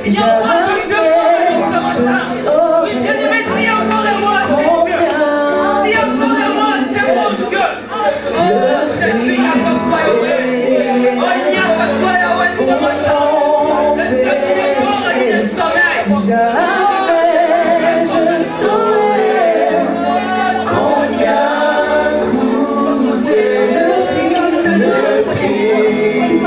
Il y a encore de Dieu ce matin. Oui, bien-aimé, dis encore de moi, c'est Dieu. Dis encore de moi, c'est mon Dieu. Oh, Jésus, il n'y a que toi, Yahweh. Oh, il n'y a que toi, Yahweh, ce matin. Le Dieu qui ne dort et qui ne sommeille. Jamais je ne saurais combien coûtait le prix.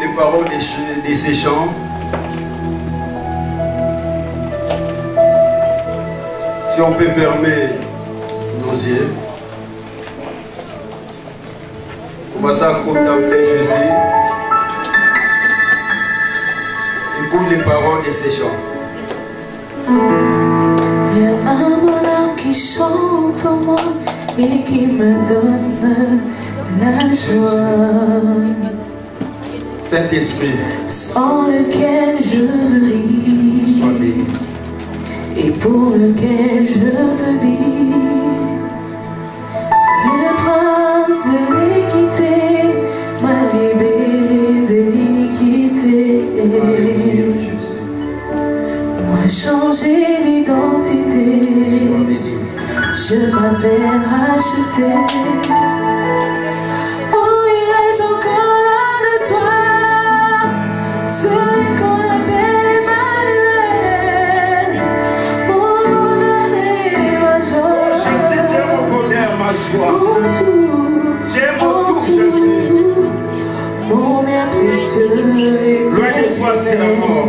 Les paroles de ces chants, si on peut fermer nos yeux, on va s'en contempler Jésus. Écoute les paroles de ces chants. Il y a un bonheur qui chante en moi et qui me donne la joie. Saint-Esprit, sans lequel je ris sois béni. et pour lequel je me vis. Le prince de l'équité m'a libéré de l'iniquité, m'a changé d'identité. Je m'appelle racheté. Oh, il reste encore là de toi, celui qu'on appelle Emmanuel, mon bonheur et ma joie. Jésus, tu es mon bonheur, ma joie. Mon tout, Tu es mon tout, Jésus. mon bien précieux et Loin de toi, c'est la mort.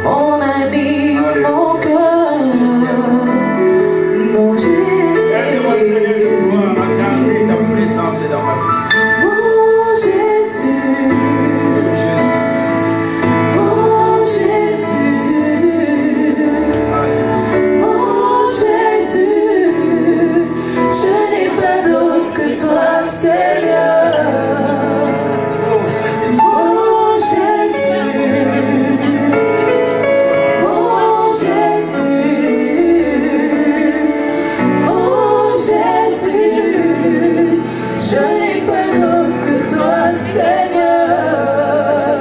mon ami, mon cœur, mon Jésus. Aide-moi, Seigneur, de toi à garder ta présence dans ma vie. Mon Jésus, mon Jésus, Alléluia. mon Jésus, je n'ai pas d'autre que toi, Seigneur. Oh, Saint-Esprit. Mon Jésus, mon Jésus, mon Jésus, je n'ai pas d'autre que toi, Seigneur.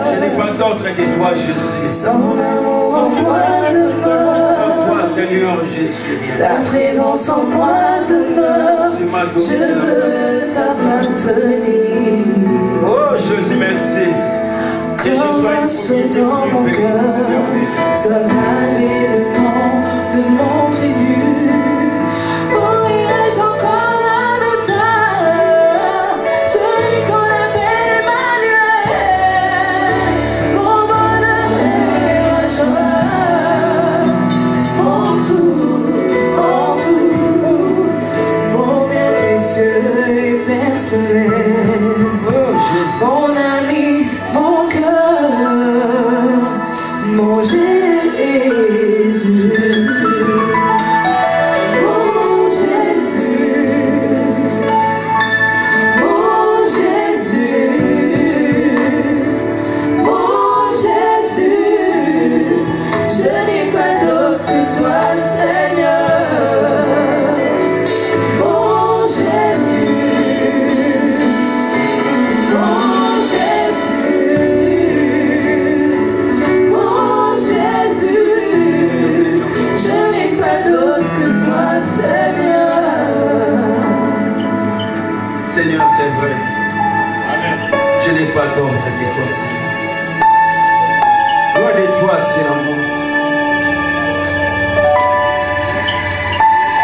Je n'ai pas d'autre que toi, Jésus. Son amour en moi demeure, Toi, Seigneur Jésus. sa présence en moi demeure. Tu m'as donné Je la veux t'appartenir. Oh, Jésus, merci. Que je Comme sois un une seau communauté dans mon privée. cœur, soit gravé le nom de mon Jésus. Oh, il reste encore là de toi, celui qu'on appelle Emmanuel, mon bonheur et ma joie, mon tout, mon bien précieux et personnel. Oh, Jésus. Mon ami, mon cœur, pas d'autre que toi, Seigneur. Loin de toi, c'est l'amour.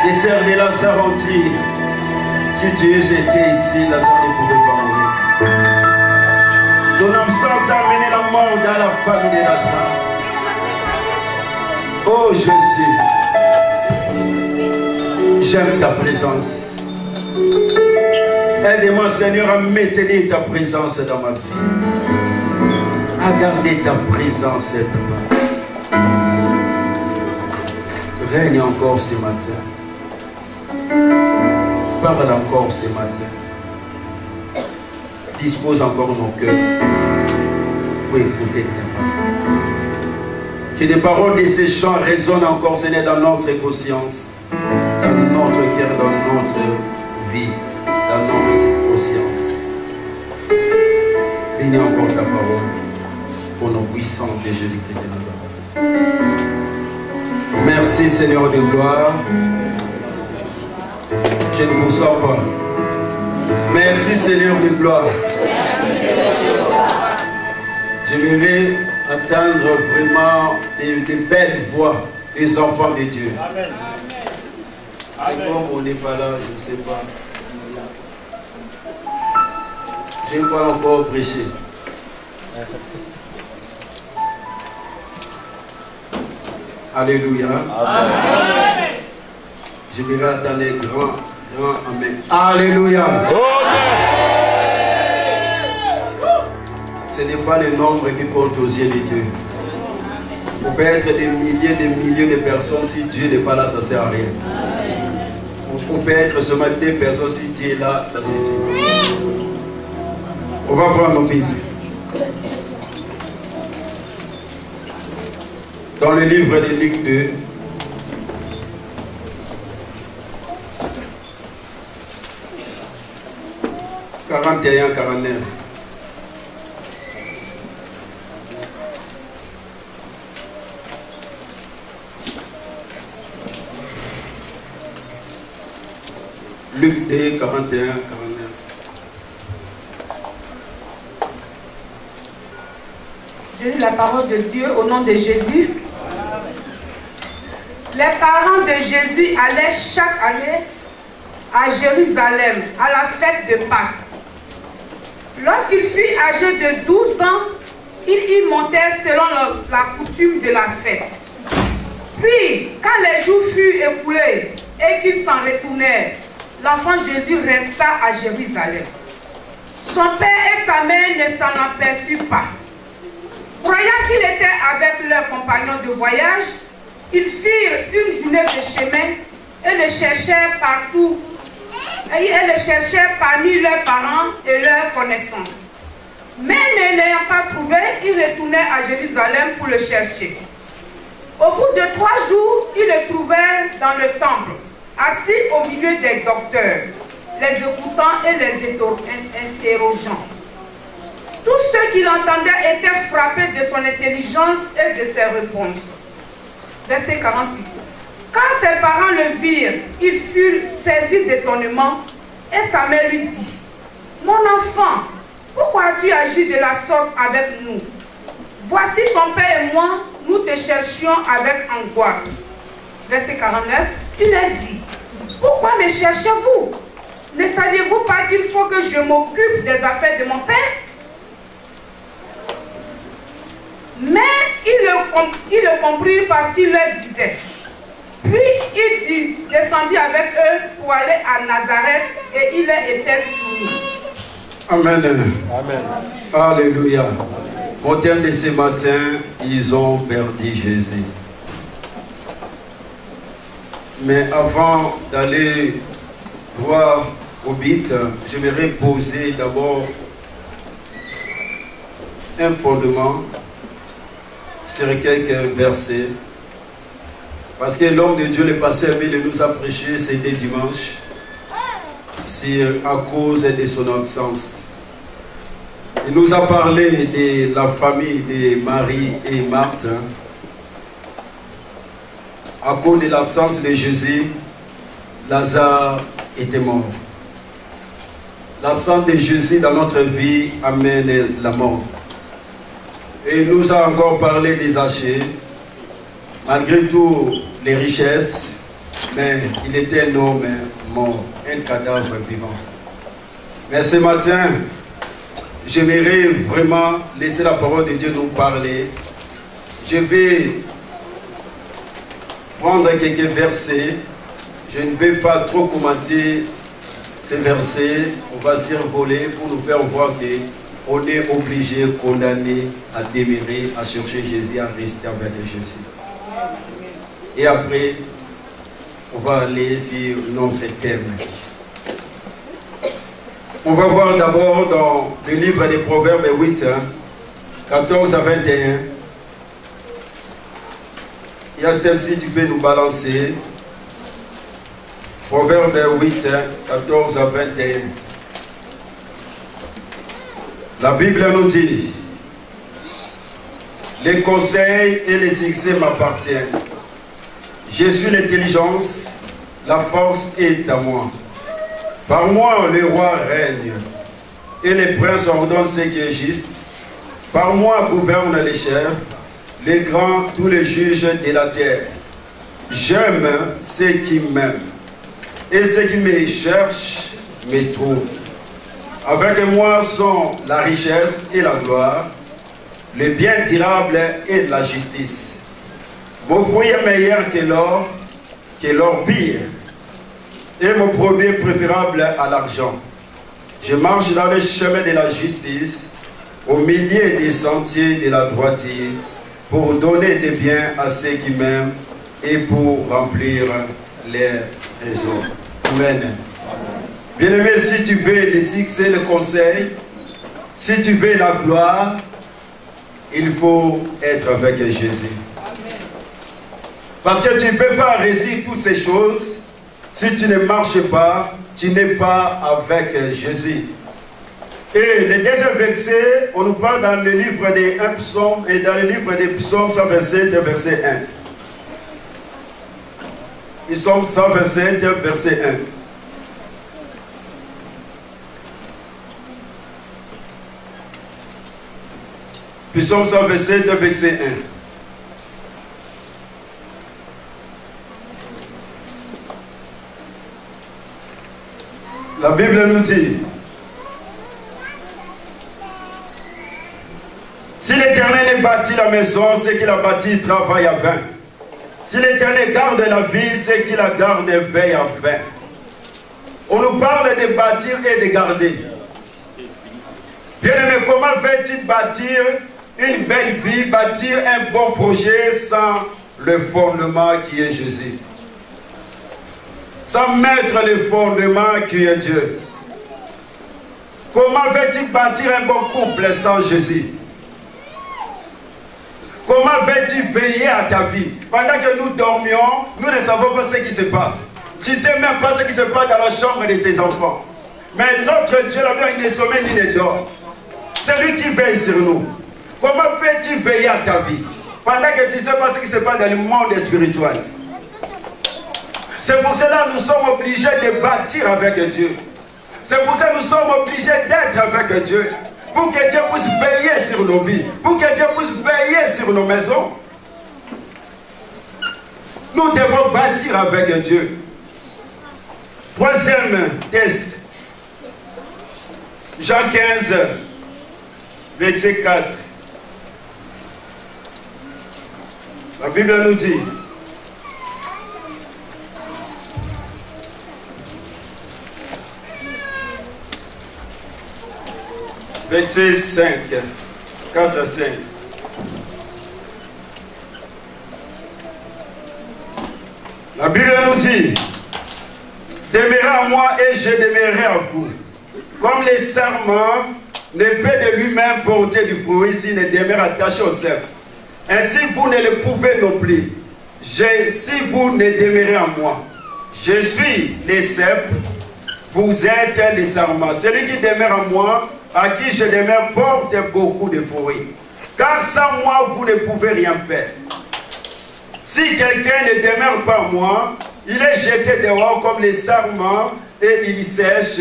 Les sœurs de Lazare ont dit, si Dieu était ici, Lazare ne pouvait pas mourir. Ton absence a amené la mort dans la famille de Lazare. Oh Jésus, j'aime ta présence. Aide-moi, Seigneur, à maintenir ta présence dans ma vie. À garder ta présence dans ma vie. Règne encore ce matin. Parle encore ce matin. Dispose encore nos cœurs pour écouter ta parole. Que les paroles de ces chants résonnent encore, Seigneur, dans notre conscience, dans notre cœur, dans notre vie, dans notre conscience. Bénis encore ta parole au nom puissant de Jésus-Christ de Nazareth. Merci, Seigneur de gloire. Je ne vous sens pas. Merci, Seigneur de gloire. J'aimerais entendre vraiment des belles voix des enfants de Dieu. C'est comme on n'est pas là, je ne sais pas. Je n'ai pas encore prêché. Alléluia. J'aimerais attendre grand amen. Alléluia. Ce n'est pas le nombre qui compte aux yeux de Dieu. On peut être des milliers de personnes, si Dieu n'est pas là, ça ne sert à rien. On peut être seulement 2 personnes, si Dieu est là, ça suffit. On va prendre nos Bibles. Dans le livre de Luc 2, « 41-49. Luc 2, 41, 49. Je lis la parole de Dieu au nom de Jésus. Les parents de Jésus allaient chaque année à Jérusalem à la fête de Pâques. Lorsqu'il fut âgé de 12 ans, il y montait selon la coutume de la fête. Puis, quand les jours furent écoulés et qu'ils s'en retournèrent, l'enfant Jésus resta à Jérusalem. Son père et sa mère ne s'en aperçurent pas. Croyant qu'il était avec leurs compagnons de voyage, ils firent une journée de chemin et le cherchèrent partout. Et le cherchèrent parmi leurs parents et leurs connaissances. Mais ne l'ayant pas trouvé, ils retournèrent à Jérusalem pour le chercher. Au bout de 3 jours, ils le trouvèrent dans le temple, assis au milieu des docteurs, les écoutant et les interrogeant. Tous ceux qui l'entendaient étaient frappés de son intelligence et de ses réponses. Verset 48. Quand ses parents le virent, ils furent saisis d'étonnement et sa mère lui dit, « Mon enfant, pourquoi as-tu agi de la sorte avec nous? Voici ton père et moi, nous te cherchions avec angoisse. » Verset 49. Il leur dit, « Pourquoi me cherchez-vous? Ne saviez-vous pas qu'il faut que je m'occupe des affaires de mon père? » Mais ils le comprirent parce qu'il leur disait. Puis il descendit avec eux pour aller à Nazareth et il leur était soumis. Amen. Amen. Alléluia. Au terme de ce matin, ils ont perdu Jésus. Mais avant d'aller voir au bit, j'aimerais poser d'abord un fondement sur quelques versets. Parce que l'homme de Dieu, le pasteur Bill, nous a prêché, c'était dimanche, à cause de son absence. Il nous a parlé de la famille de Marie et Marthe. À cause de l'absence de Jésus, Lazare était mort. l'absence de Jésus dans notre vie amène la mort. Et il nous a encore parlé des Zachée, malgré tout les richesses, mais il était un homme mort, un cadavre vivant. Mais ce matin, j'aimerais vraiment laisser la parole de Dieu nous parler. Je vais prendre quelques versets. Je ne vais pas trop commenter ces versets. On va survoler pour nous faire voir qu'on est obligé, condamné à demeurer, à chercher Jésus, à rester avec Jésus. Et après, on va aller sur notre thème. On va voir d'abord dans le livre des Proverbes 8, 14 à 21. Il y a Steph, si tu peux nous balancer. Proverbes 8, 14 à 21. La Bible nous dit: les conseils et les succès m'appartiennent. Je suis l'intelligence, la force est à moi. Par moi, le roi règne, et les princes ordonnent ce qui est juste. Par moi gouvernent les chefs, les grands, tous les juges de la terre. J'aime ceux qui m'aiment, et ceux qui me cherchent me trouvent. Avec moi sont la richesse et la gloire, le bien durable et la justice. Mon fruit est meilleur que l'or pire, et mon produit préférable à l'argent. Je marche dans le chemin de la justice, au milieu des sentiers de la droiture, pour donner des biens à ceux qui m'aiment et pour remplir leurs trésors. Amen. Bien-aimé, si tu veux le succès, le conseil, si tu veux la gloire, il faut être avec Jésus. Parce que tu ne peux pas réussir toutes ces choses si tu ne marches pas, tu n'es pas avec Jésus. Et le deuxième verset, on nous parle dans le livre des psaumes, et dans le livre des psaumes 127, verset 1. Psaume 127, verset 1. Psaume 127, verset 1. La Bible nous dit: si l'Éternel bâtit la maison, ceux qui la bâtissent travaillent à vain. Si l'Éternel garde la vie, ceux qui la gardent veillent à vain. On nous parle de bâtir et de garder. Bien-aimé, comment veux-tu bâtir une belle vie, bâtir un bon projet sans le fondement qui est Jésus? Sans mettre le fondement qui est Dieu. Comment veux-tu bâtir un bon couple sans Jésus? Comment veux-tu veiller à ta vie? Pendant que nous dormions, nous ne savons pas ce qui se passe. Tu ne sais même pas ce qui se passe dans la chambre de tes enfants. Mais notre Dieu, là-bas, il ne sommeille ni ne dort. C'est lui qui veille sur nous. Comment peux-tu veiller à ta vie pendant que tu ne sais pas ce qui se passe dans le monde spirituel? C'est pour cela que nous sommes obligés de bâtir avec Dieu. C'est pour ça que nous sommes obligés d'être avec Dieu. Pour que Dieu puisse veiller sur nos vies. Pour que Dieu puisse veiller sur nos maisons. Nous devons bâtir avec Dieu. Troisième test. Jean 15, verset 4. La Bible nous dit: verset 5, 4 à 5. La Bible nous dit: demeurez à moi et je demeurerai à vous. Comme les serments ne peut de lui-même porter du fruit s'il ne demeure attaché au cep. Ainsi vous ne le pouvez non plus. Si vous ne demeurez en moi. Je suis les cep, vous êtes les serments. Celui qui demeure en moi, à qui je demeure, porte beaucoup de fruits. Car sans moi, vous ne pouvez rien faire. Si quelqu'un ne demeure pas en moi, il est jeté dehors comme les sarments et il sèche.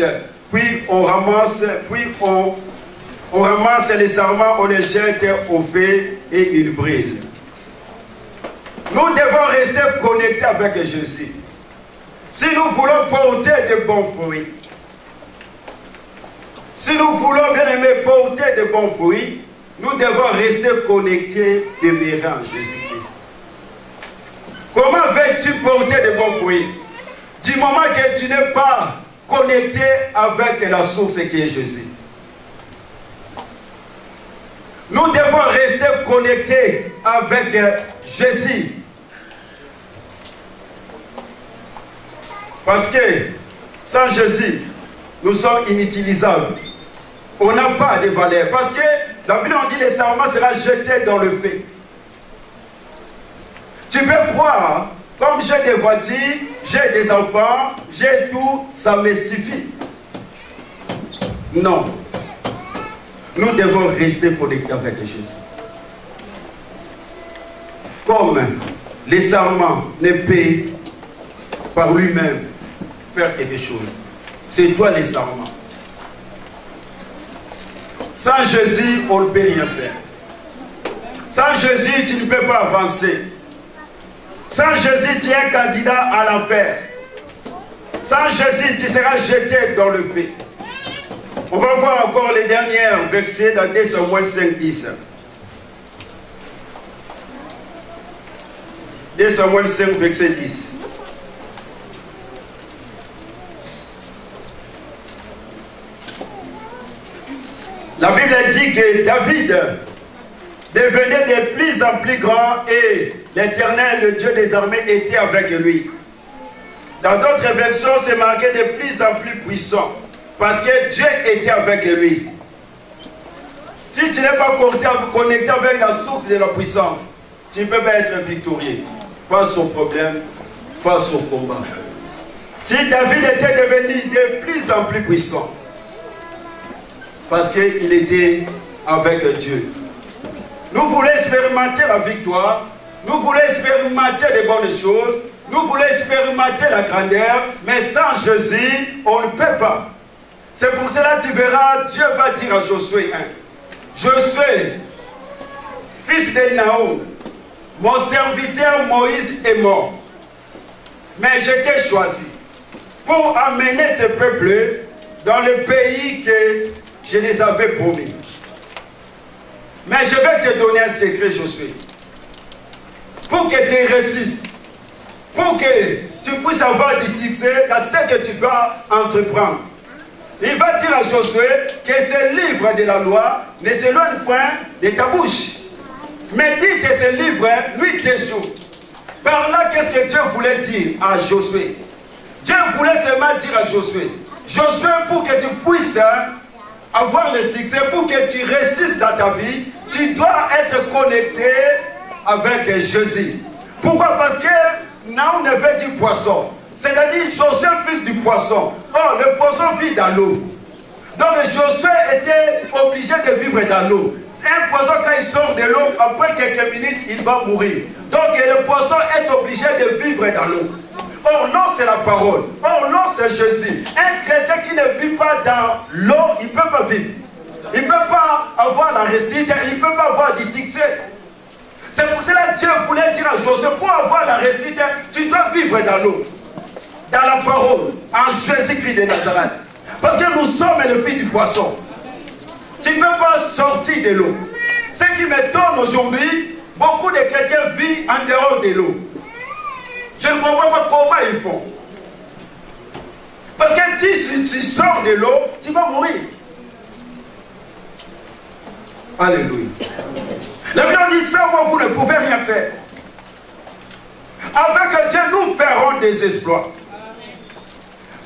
puis on ramasse les sarments, on les jette au feu et ils brûlent. Nous devons rester connectés avec Jésus. Si nous voulons porter de bons fruits, si nous voulons bien aimer porter de bons fruits, nous devons rester connectés, demeurant en Jésus-Christ. Comment veux-tu porter de bons fruits? Du moment que tu n'es pas connecté avec la source qui est Jésus. Nous devons rester connectés avec Jésus. Parce que sans Jésus, nous sommes inutilisables. On n'a pas de valeur. Parce que la Bible dit que le sarment sera jeté dans le feu. Tu peux croire, comme j'ai des voitures, j'ai des enfants, j'ai tout, ça me suffit. Non. Nous devons rester connectés avec Jésus. Comme le sarment ne peut par lui-même faire quelque chose. C'est toi les sarments. Sans Jésus, on ne peut rien faire. Sans Jésus, tu ne peux pas avancer. Sans Jésus, tu es un candidat à l'enfer. Sans Jésus, tu seras jeté dans le feu. On va voir encore les derniers versets dans 2 Samuel 5, 10. 2 Samuel 5, verset 10. La Bible dit que David devenait de plus en plus grand et l'Éternel, le Dieu des armées, était avec lui. Dans d'autres versions, c'est marqué de plus en plus puissant parce que Dieu était avec lui. Si tu n'es pas connecté avec la source de la puissance, tu ne peux pas être victorieux face au problème, face au combat. Si David était devenu de plus en plus puissant, parce qu'il était avec Dieu. Nous voulons expérimenter la victoire, nous voulons expérimenter des bonnes choses, nous voulons expérimenter la grandeur, mais sans Jésus, on ne peut pas. C'est pour cela que tu verras, Dieu va dire à Josué 1, Josué, fils de Naoum, mon serviteur Moïse est mort, mais je t'ai choisi pour amener ce peuple dans le pays que je les avais promis. Mais je vais te donner un secret, Josué. Pour que tu réussisses. Pour que tu puisses avoir du succès dans ce que tu vas entreprendre. Il va dire à Josué que ce livre de la loi ne s'éloigne point de ta bouche. Mais dis que ce livre, nuit et jour. Par là, qu'est-ce que Dieu voulait dire à Josué? Dieu voulait seulement dire à Josué, Josué, pour que tu puisses avoir le succès, pour que tu réussisses dans ta vie, tu dois être connecté avec Jésus. Pourquoi? Parce que Naoum avait dit poisson. C'est-à-dire Josué, fils du poisson. Or, le poisson vit dans l'eau. Donc Josué était obligé de vivre dans l'eau. Un poisson, quand il sort de l'eau, après quelques minutes, il va mourir. Donc le poisson est obligé de vivre dans l'eau. Or non, c'est la parole. Or non, c'est Jésus. Un chrétien qui ne vit pas dans l'eau, il ne peut pas vivre. Il ne peut pas avoir la réussite, il ne peut pas avoir du succès. C'est pour cela que Dieu voulait dire à Josué, pour avoir la réussite, tu dois vivre dans l'eau. Dans la parole, en Jésus-Christ de Nazareth. Parce que nous sommes le fils du poisson. Tu ne peux pas sortir de l'eau. Ce qui m'étonne aujourd'hui, beaucoup de chrétiens vivent en dehors de l'eau. Je ne comprends pas comment ils font. Parce que si tu sors de l'eau, tu vas mourir. Alléluia. La Bible dit ça, moi, vous ne pouvez rien faire. Avec Dieu, nous ferons des exploits.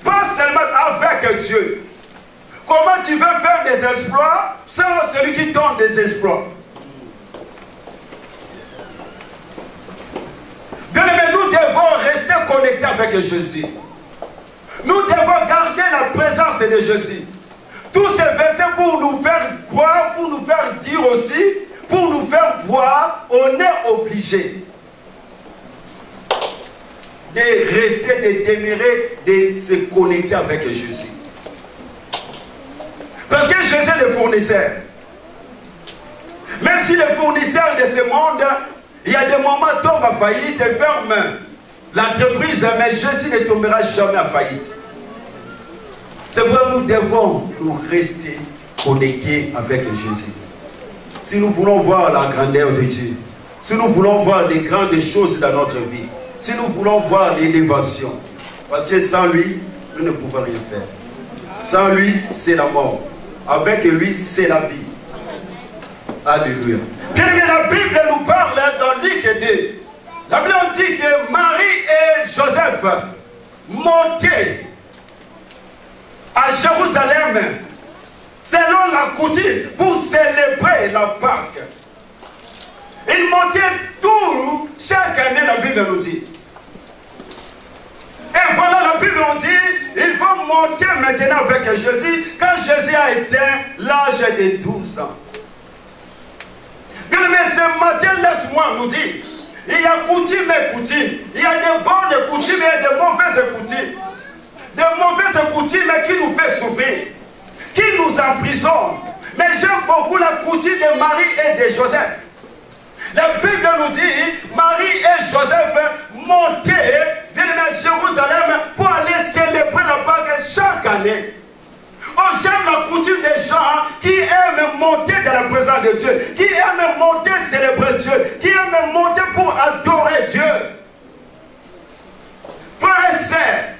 Pas seulement avec Dieu. Comment tu veux faire des exploits sans celui qui donne des exploits? Bien aimé, nous devons rester connectés avec Jésus. Nous devons garder la présence de Jésus. Tous ces versets pour nous faire croire, pour nous faire dire aussi, pour nous faire voir, on est obligé de rester, de demeurer, de se connecter avec Jésus. Jésus est le fournisseur. Même si le fournisseur de ce monde, il y a des moments où tombe à faillite et ferme l'entreprise, mais Jésus ne tombera jamais à faillite. C'est pourquoi nous devons nous rester connectés avec Jésus. Si nous voulons voir la grandeur de Dieu, si nous voulons voir des grandes choses dans notre vie, si nous voulons voir l'élévation, parce que sans lui, nous ne pouvons rien faire. Sans lui, c'est la mort. Avec lui, c'est la vie. Alléluia. Bien aimé, la Bible nous parle dans Luc 2. La Bible dit que Marie et Joseph montaient à Jérusalem selon la coutume pour célébrer la Pâque. Ils montaient tout chaque année, la Bible nous dit. Et voilà, la Bible nous dit, il faut monter maintenant avec Jésus quand Jésus a atteint l'âge de 12 ans. Mais ce matin, laisse-moi nous dire, il y a coutume et coutume. Il y a des bonnes coutumes et des mauvaises coutumes. Des mauvaises coutumes qui nous fait souffrir, qui nous emprisonnent. Mais j'aime beaucoup la coutume de Marie et de Joseph. La Bible nous dit, Marie et Joseph montaient à Jérusalem pour aller célébrer la Pâque chaque année. Oh, j'aime la coutume des gens qui aiment monter dans la présence de Dieu, qui aiment monter célébrer Dieu, qui aiment monter pour adorer Dieu. Frères et sœurs,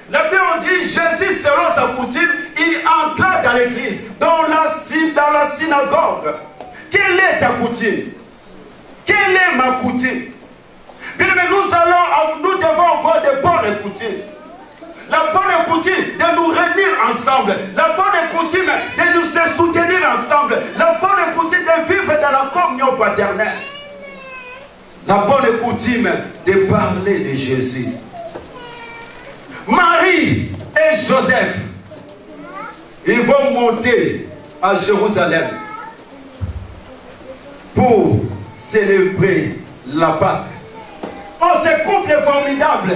la Bible dit, Jésus, selon sa coutume, il entra dans l'église, dans la synagogue. Quelle est ta coutume? Quelle est ma coutume? Bien, mais nous devons avoir de bonnes coutumes. La bonne coutume de nous réunir ensemble. La bonne coutume de nous se soutenir ensemble. La bonne coutume de vivre dans la communion fraternelle. La bonne coutume de parler de Jésus. Marie et Joseph, ils vont monter à Jérusalem pour célébrer la Pâque. Oh, ce couple est formidable.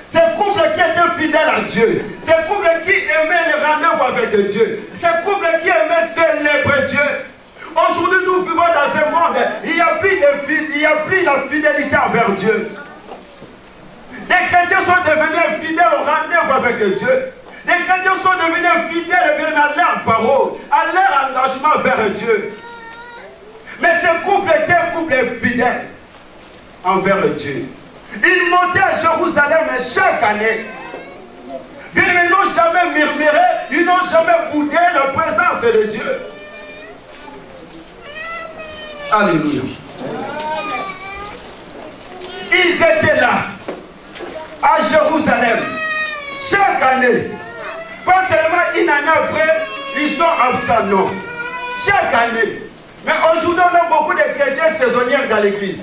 Ce couple qui était fidèle à Dieu. Ce couple qui aimait le rendez-vous avec Dieu. Ce couple qui aimait célébrer Dieu. Aujourd'hui, nous vivons dans un monde, il n'y a plus la fidélité envers Dieu. Les chrétiens sont devenus fidèles au rendez-vous avec Dieu. Les chrétiens sont devenus fidèles à leur parole, à leur engagement vers Dieu. Mais ce couple était un couple fidèle envers Dieu. Ils montaient à Jérusalem chaque année. Bien, ils n'ont jamais murmuré, ils n'ont jamais boudé la présence de Dieu. Alléluia. Ils étaient là, à Jérusalem, chaque année. Pas seulement une année après, ils sont absents, non. Chaque année. Mais aujourd'hui, on a beaucoup de chrétiens saisonniers dans l'église.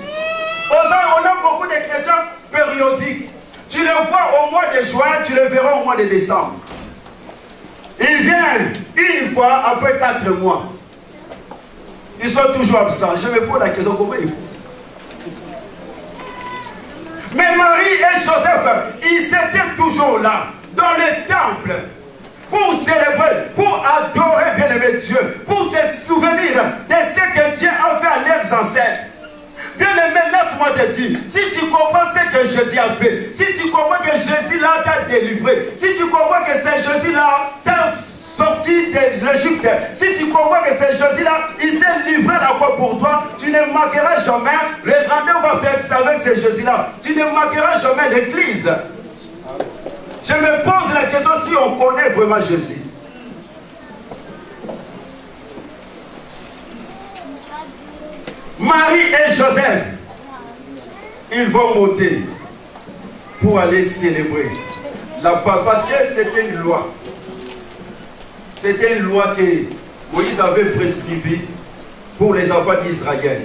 On a beaucoup de chrétiens périodiques. Tu les vois au mois de juin, tu les verras au mois de décembre. Ils viennent une fois après 4 mois. Ils sont toujours absents. Je me pose la question, comment ils font? Mais Marie et Joseph, ils étaient toujours là, dans le temple, pour célébrer, pour adorer bien-aimé Dieu, pour se souvenir de ce que Dieu a fait à leurs ancêtres. Bien-aimé, laisse-moi te dire, si tu comprends ce que Jésus a fait, si tu comprends que Jésus là t'a délivré, si tu comprends que c'est Jésus là t'a sorti de l'Égypte, si tu comprends que c'est Jésus là, il s'est livré la croix pour toi, tu ne manqueras jamais le rendez-vous avec ce Jésus là. Tu ne manqueras jamais l'église. Je me pose la question si on connaît vraiment Jésus. Marie et Joseph, ils vont monter pour aller célébrer la Pâque, parce que c'était une loi. C'était une loi que Moïse avait prescrite pour les enfants d'Israël.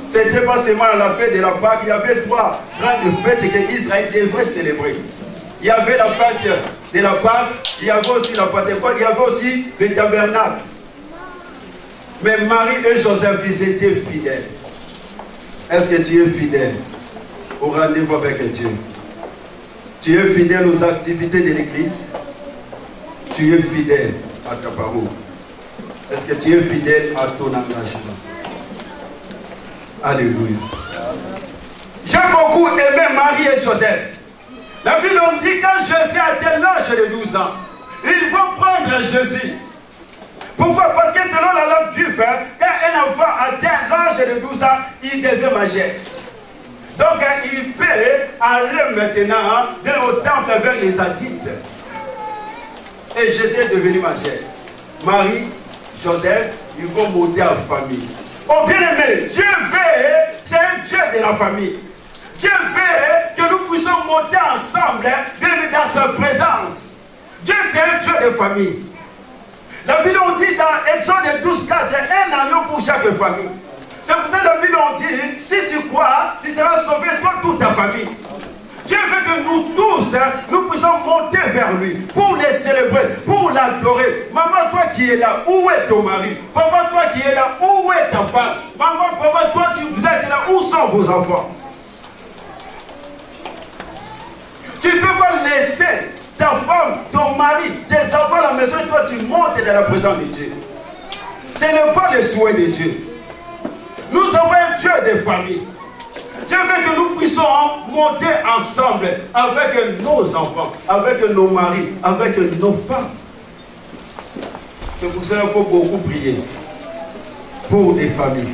C'était pas seulement la fête de la Pâque, il y avait 3 grandes fêtes que Israël devrait célébrer. Il y avait la fête de la Pâque, il y avait aussi la Pentecôte, il y avait aussi le tabernacle. Mais Marie et Joseph, ils étaient fidèles. Est-ce que tu es fidèle au rendez-vous avec Dieu? Tu es fidèle aux activités de l'église? Tu es fidèle à ta parole? Est-ce que tu es fidèle à ton engagement? Alléluia. J'ai beaucoup aimé Marie et Joseph. La Bible nous dit quand Jésus atteint l'âge de 12 ans, il faut prendre Jésus. Pourquoi? Parce que selon la loi juive, quand un enfant atteint l'âge de 12 ans, il devient majeur. Donc il peut aller maintenant dans le temple avec les adultes. Et Jésus est devenu majeur. Marie, Joseph, ils vont monter en famille. Oh bien-aimé, Dieu veut, c'est un Dieu de la famille. Dieu veut que nous puissions monter ensemble dans sa présence. Dieu c'est un Dieu de famille. La Bible on dit dans Exode 12, 4, un agneau pour chaque famille. C'est pour ça que la Bible on dit, si tu crois, tu seras sauvé, toi, toute ta famille. Dieu veut que nous tous, nous puissions monter vers lui, pour les célébrer, pour l'adorer. Maman, toi qui es là, où est ton mari? Papa, toi qui es là, où est ta femme? Maman, papa, toi qui vous êtes là, où sont vos enfants? Tu ne peux pas laisser ta femme, ton mari, tes enfants à la maison et toi tu montes dans la présence de Dieu. Ce n'est pas le souhait de Dieu. Nous avons un Dieu de famille. Dieu veut que nous puissions monter ensemble avec nos enfants, avec nos maris, avec nos femmes. C'est pour cela qu'il faut beaucoup prier pour des familles.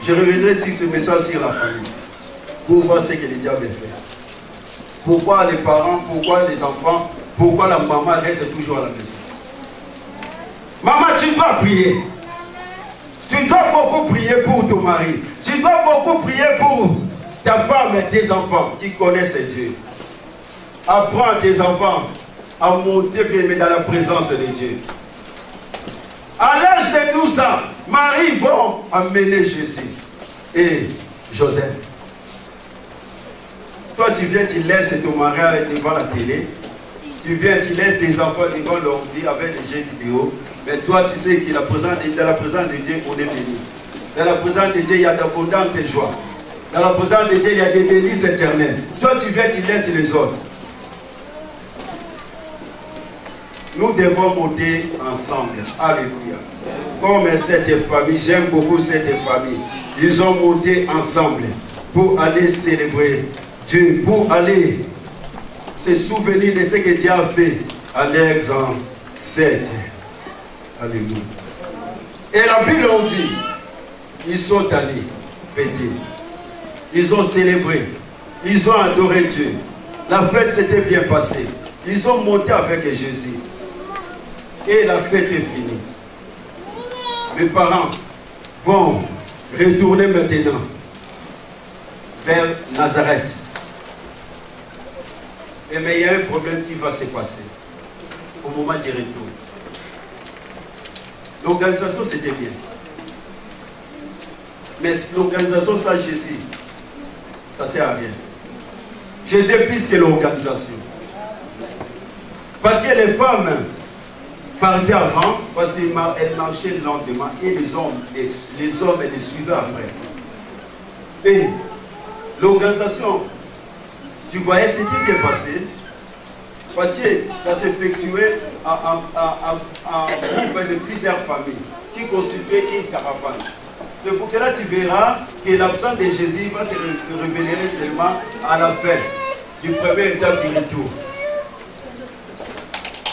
Je reviendrai sur ce message sur la famille pour voir ce que le diable fait. Pourquoi les parents, pourquoi les enfants, pourquoi la maman reste toujours à la maison? Maman, tu dois prier. Tu dois beaucoup prier pour ton mari. Tu dois beaucoup prier pour ta femme et tes enfants qui connaissent Dieu. Apprends à tes enfants à monter bien dans la présence de Dieu. À l'âge de 12 ans, Marie va amener Jésus et Joseph. Toi, tu viens, tu laisses ton mari devant la télé. Tu viens, tu laisses tes enfants devant l'ordi avec des jeux vidéo. Mais toi, tu sais que dans la présence de Dieu, on est béni. Dans la présence de Dieu, il y a d'abondantes joies. Dans la présence de Dieu, il y a des délices éternels. Toi, tu viens, tu laisses les autres. Nous devons monter ensemble. Alléluia. Comme cette famille, j'aime beaucoup cette famille. Ils ont monté ensemble pour aller célébrer Dieu, pour aller se souvenir de ce que Dieu a fait à l'exemple 7. Alléluia. Et la Bible on dit, ils sont allés fêter. Ils ont célébré. Ils ont adoré Dieu. La fête s'était bien passée. Ils ont monté avec Jésus. Et la fête est finie. Les parents vont retourner maintenant vers Nazareth. Mais il y a un problème qui va se passer au moment du retour. L'organisation c'était bien. Mais l'organisation sans Jésus, ça ne sert à rien. Jésus est plus que l'organisation. Parce que les femmes partaient avant, parce qu'elles marchaient lentement, et les hommes les suivaient après. Et l'organisation, tu voyais, c'était bien passé. Parce que ça s'effectuait en groupe de plusieurs familles qui constituaient une caravane. C'est pour cela que tu verras que l'absence de Jésus va se révéler seulement à la fin du premier étape du retour.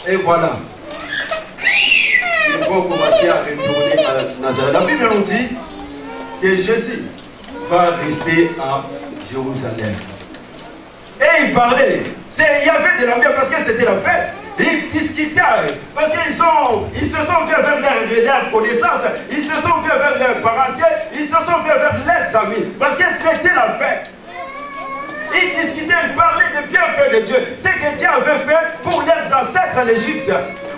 Et voilà. Ils vont commencer à retourner à Nazareth. La Bible nous dit que Jésus va rester à Jérusalem. Et il parlait. Il y avait de l'ambiance parce que c'était la fête. Ils discutaient. Parce qu'ils se sont vus vers leur connaissance. Ils se sont vus vers leur parenté. Ils se sont vus vers leurs amis. Parce que c'était la fête. Ils discutaient, ils parlaient des bienfaits de Dieu. Ce que Dieu avait fait pour leurs ancêtres en Égypte.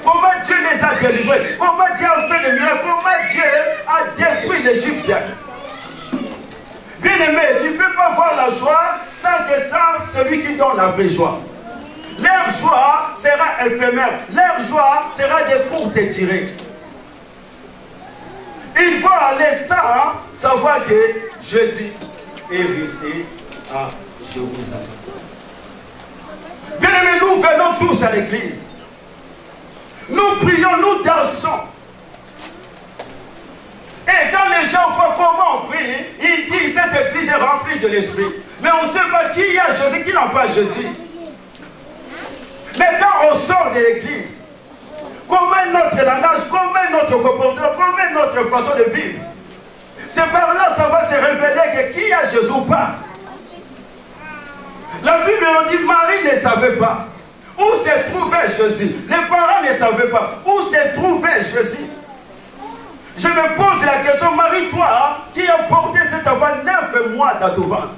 Comment Dieu les a délivrés. Comment Dieu a fait le miracle. Comment Dieu a détruit l'Égypte. Bien-aimé, tu ne peux pas voir la joie sans celui qui donne la vraie joie. Leur joie sera éphémère. Leur joie sera de courte durée. Il faut aller sans savoir que Jésus est resté à Jérusalem. Bien-aimé, nous venons tous à l'église. Nous prions, nous dansons. l'esprit, il dit cette église est remplie de l'esprit. Mais on ne sait pas qui a Jésus, qui n'a pas Jésus. Mais quand on sort de l'église, comment est notre langage, comment est notre comportement, comment est notre façon de vivre? C'est par là que ça va se révéler que qui a Jésus ou pas. La Bible nous dit Marie ne savait pas où se trouvait Jésus. Les parents ne savaient pas où se trouvait Jésus. Je me pose la question, Marie, toi, qui as porté cet enfant 9 mois dans ton ventre?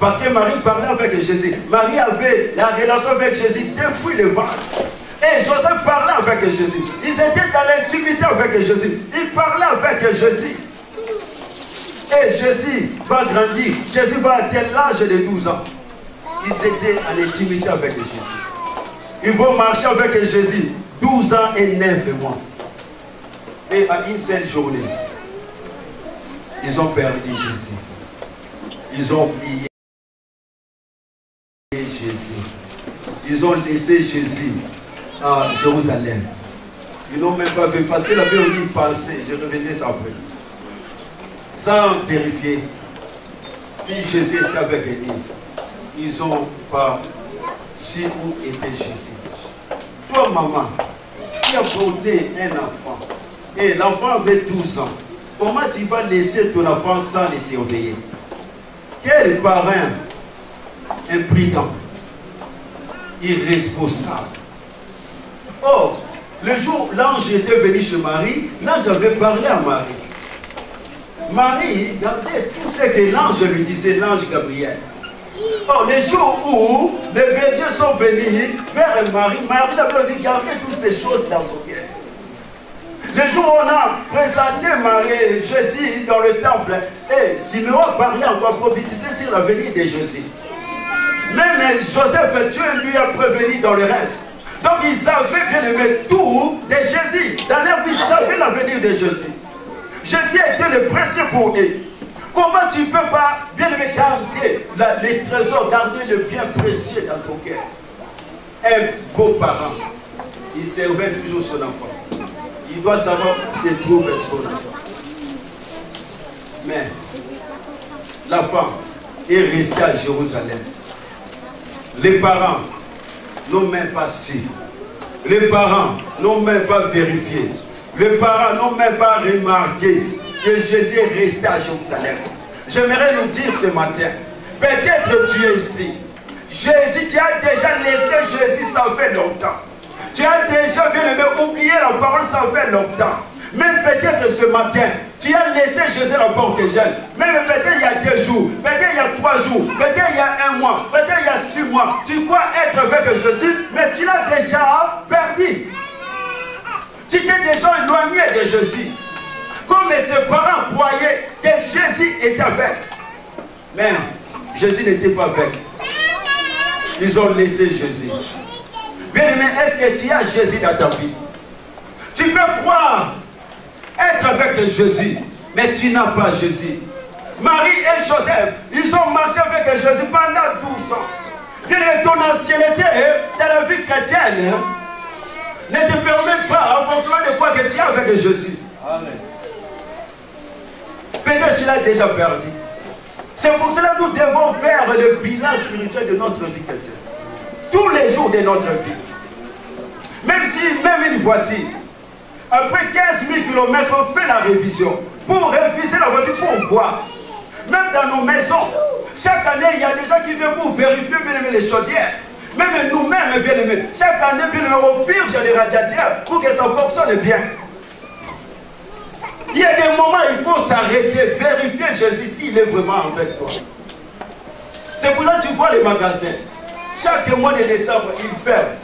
Parce que Marie parlait avec Jésus. Marie avait la relation avec Jésus depuis le ventre. Et Joseph parlait avec Jésus. Ils étaient dans l'intimité avec Jésus. Ils parlaient avec Jésus. Et Jésus va grandir. Jésus va atteindre l'âge de 12 ans. Ils étaient en intimité avec Jésus. Ils vont marcher avec Jésus 12 ans et 9 mois. Et à une seule journée, ils ont perdu Jésus. Ils ont oublié Jésus. Ils ont laissé Jésus à Jérusalem. Ils n'ont même pas vu, parce que la Bible dit penser. Je revenais ça après. Sans vérifier si Jésus était avec eux. Ils n'ont pas su où était Jésus. Toi, maman, qui a porté un enfant, et l'enfant avait 12 ans, comment tu vas laisser ton enfant sans les surveiller? Quel parent imprudent, irresponsable. Or, le jour où l'ange était venu chez Marie, l'ange avait parlé à Marie. Marie gardait tout ce que l'ange lui disait, l'ange Gabriel. Or, les jours où les bergers sont venus vers Marie, Marie avait dit gardez toutes ces choses dans son cœur. Le jour où on a présenté Marie, Jésus dans le temple, et Simeon parlait encore, prophétisé sur la venue de Jésus. Même Joseph, Dieu lui a prévenu dans le rêve. Donc il savait bien aimer tout de Jésus. Dans leur vie, il savait l'avenir de Jésus. Jésus était le précieux pour eux. Comment tu ne peux pas bien aimer garder les trésors, garder le bien précieux dans ton cœur? Un beau parent, il servait toujours son enfant. Il doit savoir où se trouve son enfant. Mais l'enfant est resté à Jérusalem. Les parents n'ont même pas su. Les parents n'ont même pas vérifié. Les parents n'ont même pas remarqué que Jésus est resté à Jérusalem. J'aimerais nous dire ce matin, peut-être tu es ici. Jésus, tu as déjà laissé Jésus, ça fait longtemps. Tu as déjà bien aimé oublier la parole, ça fait longtemps. Même peut-être ce matin, tu as laissé Jésus la porte jeune. Même peut-être il y a 2 jours, peut-être il y a 3 jours, peut-être il y a 1 mois, peut-être il y a 6 mois. Tu crois être avec Jésus, mais tu l'as déjà perdu. Tu t'es déjà éloigné de Jésus. Comme ses parents croyaient que Jésus était avec. Mais Jésus n'était pas avec. Ils ont laissé Jésus. Bien aimé, est-ce que tu as Jésus dans ta vie? Tu peux croire être avec Jésus, mais tu n'as pas Jésus. Marie et Joseph, ils ont marché avec Jésus pendant 12 ans. Bien aimé, ton ancienneté dans la vie chrétienne ne te permet pas, en fonction de quoi que tu es avec Jésus. Amen. Peut-être tu l'as déjà perdu. C'est pour cela que nous devons faire le bilan spirituel de notre vie chrétienne. Tous les jours de notre vie. Même une voiture, après 15 000 km, on fait la révision. Pour réviser la voiture, pour voir. Même dans nos maisons, chaque année, il y a des gens qui viennent pour vérifier bien aimé les chaudières. Même nous-mêmes, bien aimé, chaque année, bien aimé, on purge les radiateurs pour que ça fonctionne bien. Il y a des moments où il faut s'arrêter, vérifier Jésus s'il est vraiment avec toi. C'est pour ça que tu vois les magasins. Chaque mois de décembre, ils ferment.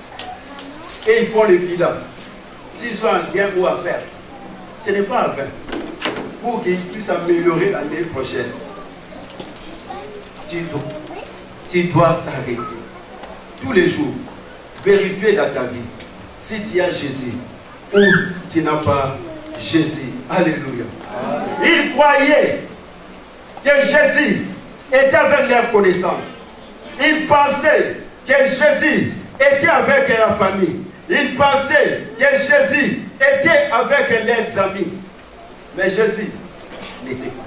Et ils font le bilan. S'ils sont en gain ou à perte. Ce n'est pas à 20. Pour qu'ils puissent améliorer l'année prochaine. Tu dois s'arrêter. Tous les jours. Vérifier dans ta vie. Si tu as Jésus ou tu n'as pas Jésus. Alléluia. Ils croyaient que Jésus était avec leur connaissance. Ils pensaient que Jésus était avec la famille. Ils pensaient que Jésus était avec leurs amis. Mais Jésus n'était pas.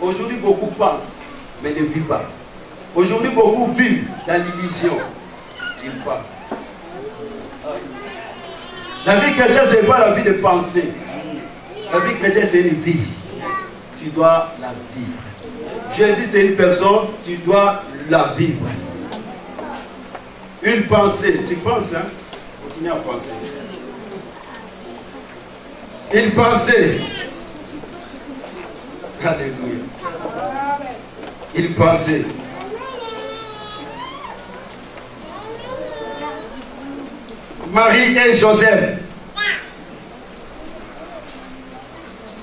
Aujourd'hui, beaucoup pensent, mais ne vivent pas. Aujourd'hui, beaucoup vivent dans l'illusion. Ils pensent. La vie chrétienne, ce n'est pas la vie de pensée. La vie chrétienne, c'est une vie. Tu dois la vivre. Jésus, c'est une personne, tu dois la vivre. Une pensée, tu penses, hein? Continue à penser. Une pensée. Alléluia. Une pensée. Marie et Joseph.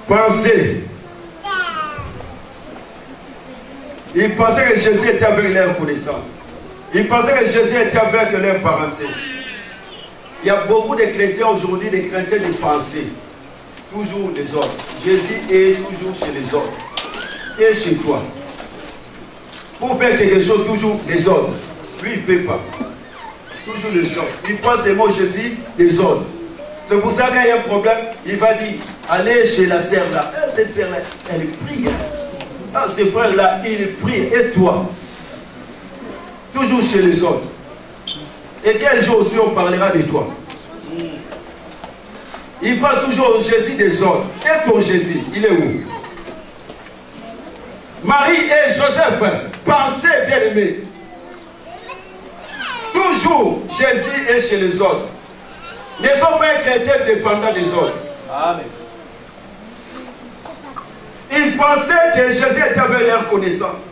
Pensez. Ils pensaient que Jésus était avec leur connaissance. Ils pensaient que Jésus était avec leur parenté. Il y a beaucoup de chrétiens aujourd'hui, des chrétiens de pensée. Toujours les autres. Jésus est toujours chez les autres. Et chez toi. Pour faire quelque chose, toujours les autres. Lui, il ne fait pas. Toujours les autres. Il pense seulement Jésus des autres. C'est pour ça qu'il y a un problème, il va dire, allez chez la sœur là. Cette sœur là, elle prie. Ah, ce frère là, il prie. Et toi? Toujours chez les autres. Et quel jour aussi on parlera de toi? Il parle toujours au Jésus des autres. Et ton Jésus, il est où? Marie et Joseph, pensez bien aimé. Toujours Jésus est chez les autres. Ne sont pas chrétiens dépendants des autres. Amen. Ils pensaient que Jésus était avec leur connaissance.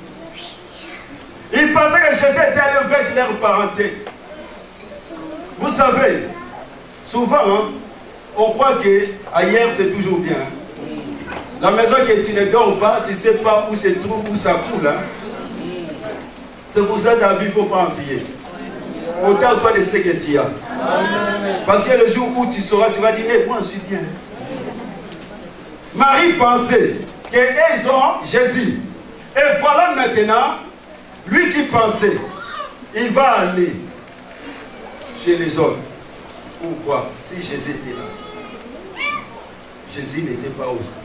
Ils pensaient que Jésus était avec leur parenté. Vous savez, souvent, hein, on croit que ailleurs c'est toujours bien. La maison que tu ne dors pas, tu ne sais pas où se trouve, où ça coule. Hein. C'est pour ça que ta vie, il ne faut pas envier. Autant toi de ce que tu as. Parce que le jour où tu sauras, tu vas dire, hey, moi je suis bien. Marie pensait qu'ils ont Jésus. Et voilà maintenant, lui qui pensait, il va aller chez les autres. Pourquoi? Si Jésus était là. Jésus n'était pas aussi.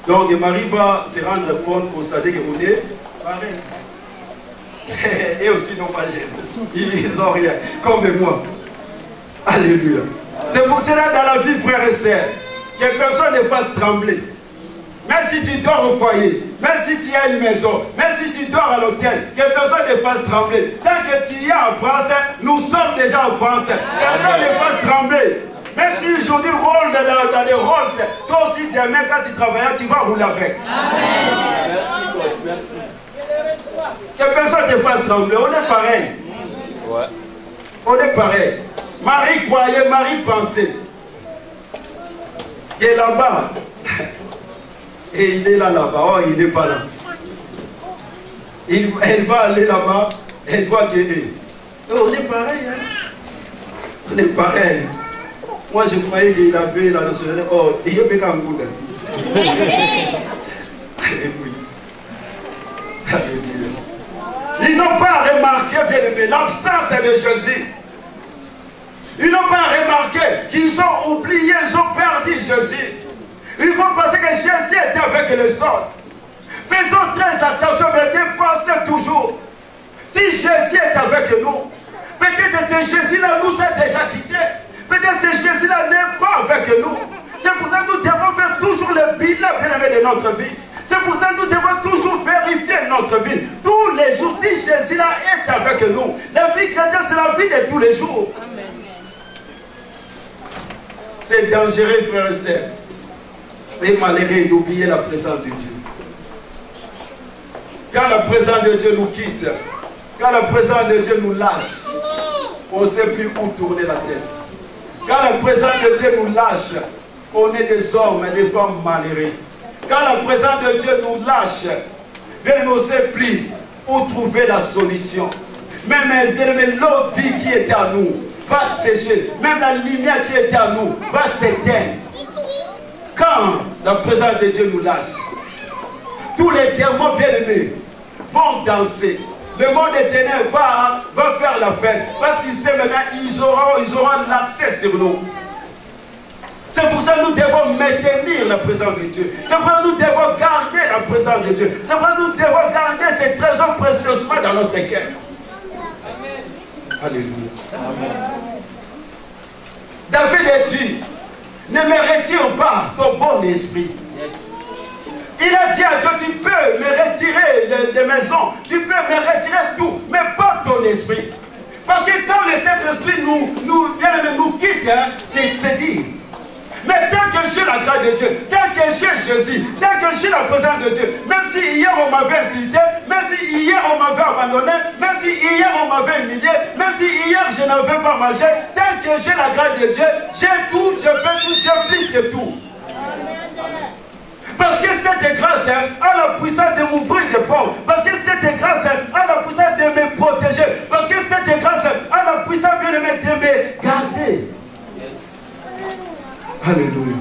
Donc Marie va se rendre compte, constater que vous êtes pareil. Et aussi non pas Jésus. Ils n'ont rien, comme moi. Alléluia. C'est pour cela dans la vie, frères et sœurs, que personne ne fasse trembler. Même si tu dors au foyer, même si tu as une maison, même si tu dors à l'hôtel, que personne ne fasse trembler. Tant que tu y es en France, nous sommes déjà en France. Personne ne fasse trembler. Même si aujourd'hui roule dans les Rolls, toi aussi demain quand tu travailles, tu vas rouler avec. Amen. Merci, God. Merci. Que personne ne fasse trembler. On est pareil. Ouais. On est pareil. Marie croyait, Marie pensait. Et là-bas, et il est là-bas. Oh, il n'est pas là. Elle va aller là-bas, elle voit qu'il on est pareil. Hein? On est pareil. Moi, je croyais qu'il avait la nationalité. Oh, il y a bien un goût d'être. Alléluia. Alléluia. Ils n'ont pas remarqué, bien aimé, l'absence de Jésus. Ils n'ont pas remarqué qu'ils ont oublié, ils ont perdu Jésus. Ils vont penser que Jésus était avec les autres. Faisons très attention, mais dépensez toujours. Si Jésus est avec nous, peut-être que ce Jésus-là nous a déjà quittés. Peut-être que ce Jésus-là n'est pas avec nous. C'est pour ça que nous devons faire toujours le bilan bien-aimé de notre vie. C'est pour ça que nous devons toujours vérifier notre vie. Tous les jours, si Jésus-là est avec nous, la vie chrétienne, c'est la vie de tous les jours. Amen. C'est dangereux, frères et sœurs, et malheureux d'oublier la présence de Dieu. Quand la présence de Dieu nous quitte, quand la présence de Dieu nous lâche, on ne sait plus où tourner la tête. Quand la présence de Dieu nous lâche, on est des hommes et des femmes malheureux. Quand la présence de Dieu nous lâche, bien on ne sait plus où trouver la solution. Même l'eau vie qui était à nous va sécher. Même la lumière qui était à nous va s'éteindre. Quand la présence de Dieu nous lâche, tous les démons bien-aimés vont danser. Le monde des ténèbres va faire la fête. Parce qu'ils savent maintenant, ils auront l'accès sur nous. C'est pour ça que nous devons maintenir la présence de Dieu. C'est pour ça que nous devons garder Dieu. C'est pourquoi nous devons garder ces trésors précieusement dans notre cœur. Alléluia. David a dit, ne me retire pas ton bon esprit. Il a dit à Dieu, tu peux me retirer des maisons, tu peux me retirer tout, mais pas ton esprit. Parce que quand le Saint-Esprit nous quitte, hein, c'est dit. Mais tant que j'ai la grâce de Dieu, tant que j'ai Jésus, tant que j'ai la présence de Dieu, même si hier on m'avait insulté, même si hier on m'avait abandonné, même si hier on m'avait humilié, même si hier je n'avais pas mangé, tant que j'ai la grâce de Dieu, j'ai tout, je fais tout, j'ai plus que tout. Parce que cette grâce a la puissance de m'ouvrir des portes. Parce que cette grâce a la puissance de me protéger. Parce que cette grâce a la puissance de me garder. Alléluia.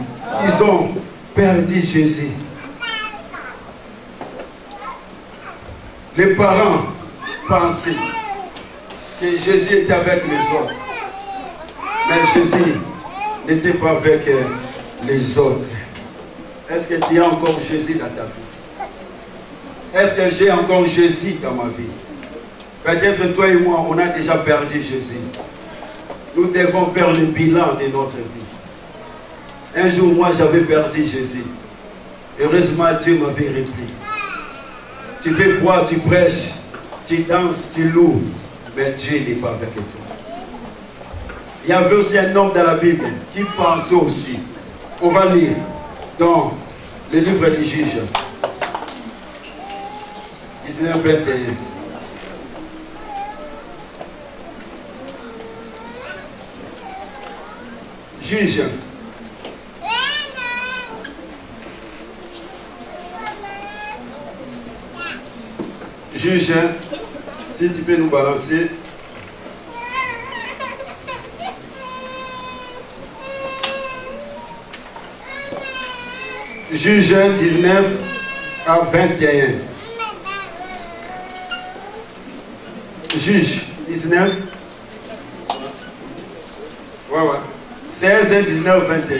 Ils ont perdu Jésus. Les parents pensaient que Jésus était avec les autres. Mais Jésus n'était pas avec les autres. Est-ce que tu as encore Jésus dans ta vie? Est-ce que j'ai encore Jésus dans ma vie? Peut-être toi et moi, on a déjà perdu Jésus. Nous devons faire le bilan de notre vie. Un jour, moi, j'avais perdu Jésus. Heureusement, Dieu m'avait repris. Tu peux croire, tu prêches, tu danses, tu loues, mais Dieu n'est pas avec toi. Il y avait aussi un homme dans la Bible qui pensait aussi. On va lire dans le livre des Juges 19-21. Juge. Juge, si tu peux nous balancer. Juge 19 à 21. Juge 19. Ouais. 16, 19, 21.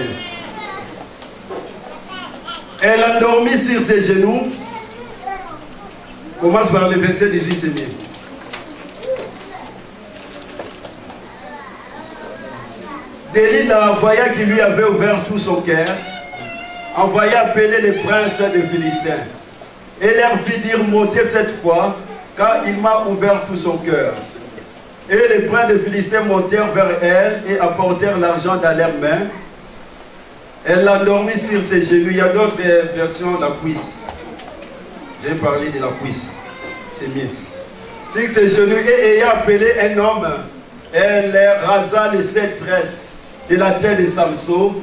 Elle endormit sur ses genoux. Commence par le verset 18, c'est bien. Délila, voyant qu'il lui avait ouvert tout son cœur, envoya appeler les princes des Philistins et leur fit dire, montez cette fois, car il m'a ouvert tout son cœur. Et les princes des Philistins montèrent vers elle et apportèrent l'argent dans leurs mains. Elle l'endormit sur ses genoux. Il y a d'autres versions, la cuisse. J'ai parlé de la cuisse. C'est mieux. Sur ses genoux et ayant appelé un homme, elle rasa les 7 tresses de la tête de Samson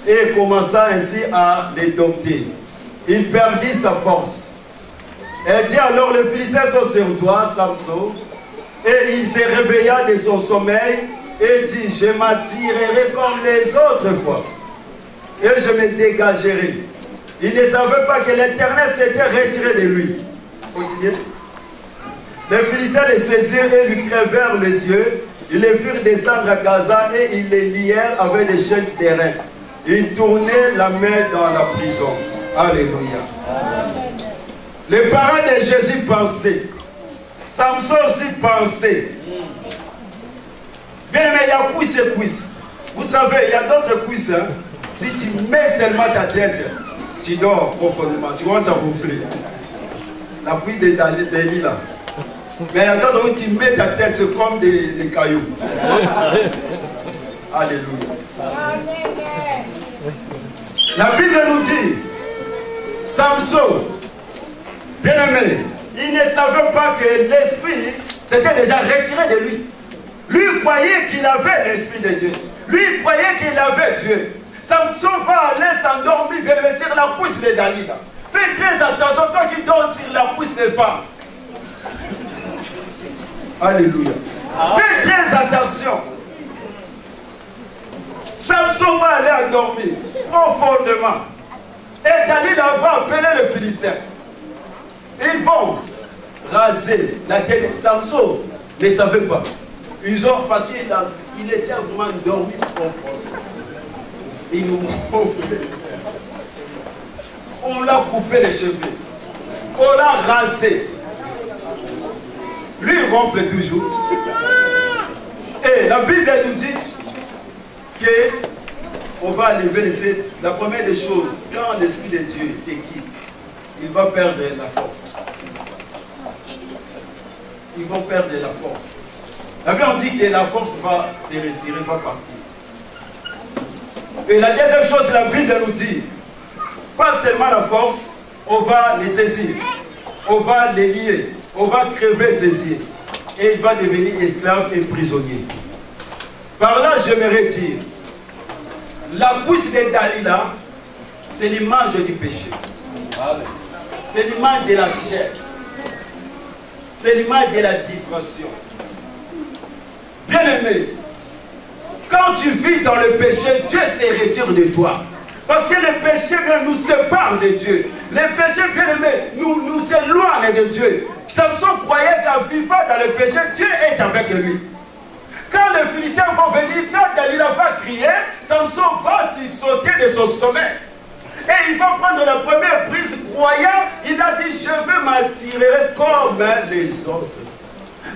et commença ainsi à les dompter. Il perdit sa force. Elle dit alors, les Philistins sont sur toi, Samson. Et il se réveilla de son sommeil et dit, je m'attirerai comme les autres fois. Et je me dégagerai. Il ne savait pas que l'Éternel s'était retiré de lui. Continuez. Les Philistins le saisirent et lui crevèrent les yeux. Ils le firent descendre à Gaza et ils le lièrent avec des chaînes d'airain. Ils tournaient la main dans la prison. Alléluia. Amen. Les parents de Jésus pensaient. Samson aussi pensait. Bien, mais il y a cuisse et cuisse. Vous savez, il y a d'autres cuisses. Hein? Si tu mets seulement ta tête, tu dors profondément. Tu commences à gonfler. La cuisse de Dali là. Mais il y a d'autres où tu mets ta tête, c'est comme des cailloux. Alléluia. La Bible nous dit, Samson, bien aimé, il ne savait pas que l'esprit s'était déjà retiré de lui. Lui croyait qu'il avait l'esprit de Dieu. Lui croyait qu'il avait Dieu. Samson va aller s'endormir sur la cuisse de Dalila. Fais très attention, toi qui dors sur la cuisse des femmes. Alléluia. Fais très attention. Samson va aller endormir profondément. Et Dalila va appeler le Philistin. Ils vont raser la tête de Samson. Ne savait pas. Ils ont, parce qu'il était vraiment endormi profondément. Ils nous gonflaient. On l'a coupé les cheveux. On l'a rasé. Lui, il ronfle toujours. Et la Bible nous dit qu'on va lever les sept. La première des choses, quand l'Esprit de Dieu te quitte, il va perdre la force. Ils vont perdre la force. La Bible dit que la force va se retirer, va partir. Et la deuxième chose, la Bible nous dit, pas seulement la force, on va les saisir, on va les lier, on va crever ses yeux. Et il va devenir esclave et prisonnier. Par là, j'aimerais dire, la cuisse de Dalila, c'est l'image du péché. C'est l'image de la chair. C'est l'image de la distraction. Bien aimé, quand tu vis dans le péché, Dieu se retire de toi. Parce que le péché nous sépare de Dieu. Le péché, bien aimé, nous éloigne de Dieu. Samson croyait qu'en vivant dans le péché, Dieu est avec lui. Quand les Philistins vont venir, quand Dalila va crier, Samson va sauter de son sommeil. Et il va prendre la première prise croyant, il a dit, je vais m'attirer comme les autres.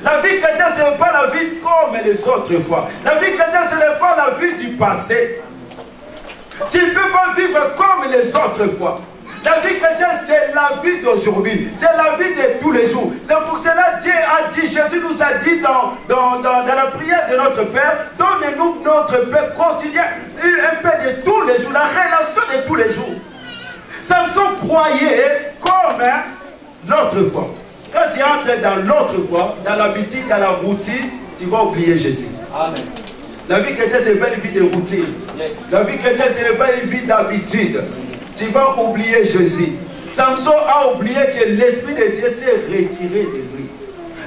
La vie chrétienne, ce n'est pas la vie comme les autres fois. La vie chrétienne, ce n'est pas la vie du passé. Tu ne peux pas vivre comme les autres fois. La vie chrétienne, c'est la vie d'aujourd'hui. C'est la vie de tous les jours. C'est pour cela que Dieu a dit, Jésus nous a dit dans la prière de notre Père, donnez-nous notre paix quotidien, un paix de tous les jours, la relation de tous les jours. Samson croyait comme l'autre foi. Quand tu entres dans l'autre foi, dans l'habitude, dans la routine, tu vas oublier Jésus. Amen. La vie chrétienne, ce n'est pas une vie de routine. Yes. La vie chrétienne, ce n'est pas une vie d'habitude. Tu vas oublier Jésus. Samson a oublié que l'Esprit de Dieu s'est retiré de lui.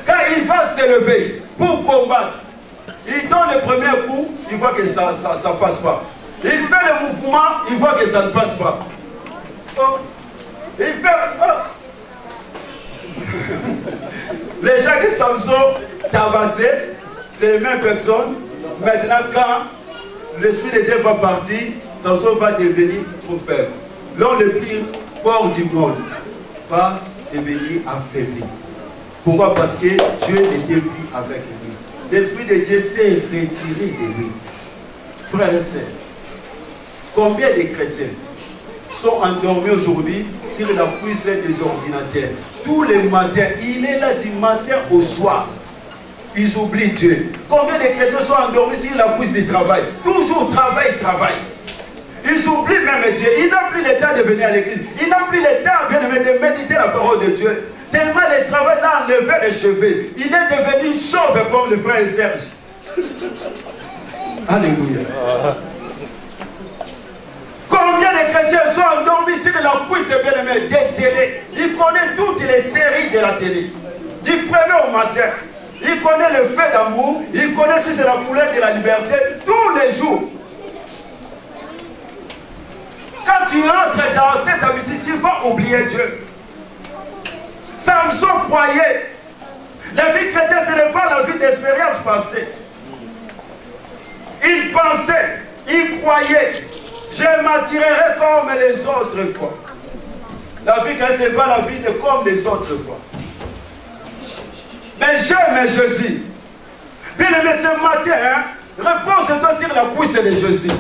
Quand il va s'élever pour combattre, il donne le premier coup, il voit que ça ne passe pas. Il fait le mouvement, il voit que ça ne passe pas. Oh. Il fait... Oh. Les gens de Samson tabassaient, c'est les mêmes personnes. Maintenant, quand l'Esprit de Dieu va partir, Samson va devenir trop faible. L'homme le plus fort du monde va devenir affaibli. Pourquoi? Parce que Dieu n'était plus avec lui. L'Esprit de Dieu s'est retiré de lui. Frères et sœurs, combien de chrétiens sont endormis aujourd'hui sur la puissance des ordinateurs? Tous les matins, il est là du matin au soir. Ils oublient Dieu. Combien de chrétiens sont endormis sur la puissance du travail? Toujours travail. Ils oublient même Dieu. Ils n'ont plus le temps de venir à l'église. Ils n'ont plus le temps, bien aimé, de méditer la parole de Dieu. Tellement le travail l'a enlevé les cheveux. Il est devenu chauve comme le frère Serge. Alléluia. Combien de chrétiens sont endormis sur la puissance, bien aimé, des télés? Ils connaissent toutes les séries de la télé. Du premier au matin. Ils connaissent le fait d'amour. Ils connaissent si c'est la couleur de la liberté. Tous les jours. Quand tu entres dans cette habitude, tu vas oublier Dieu. Samson croyait. La vie chrétienne, ce n'est pas la vie d'expérience passée. Il pensait, il croyait, je m'attirerai comme les autres fois. La vie chrétienne, ce n'est pas la vie de comme les autres fois. Mais j'aime Jésus. Bien aimé, ce matin, repose-toi sur la puissance de Jésus.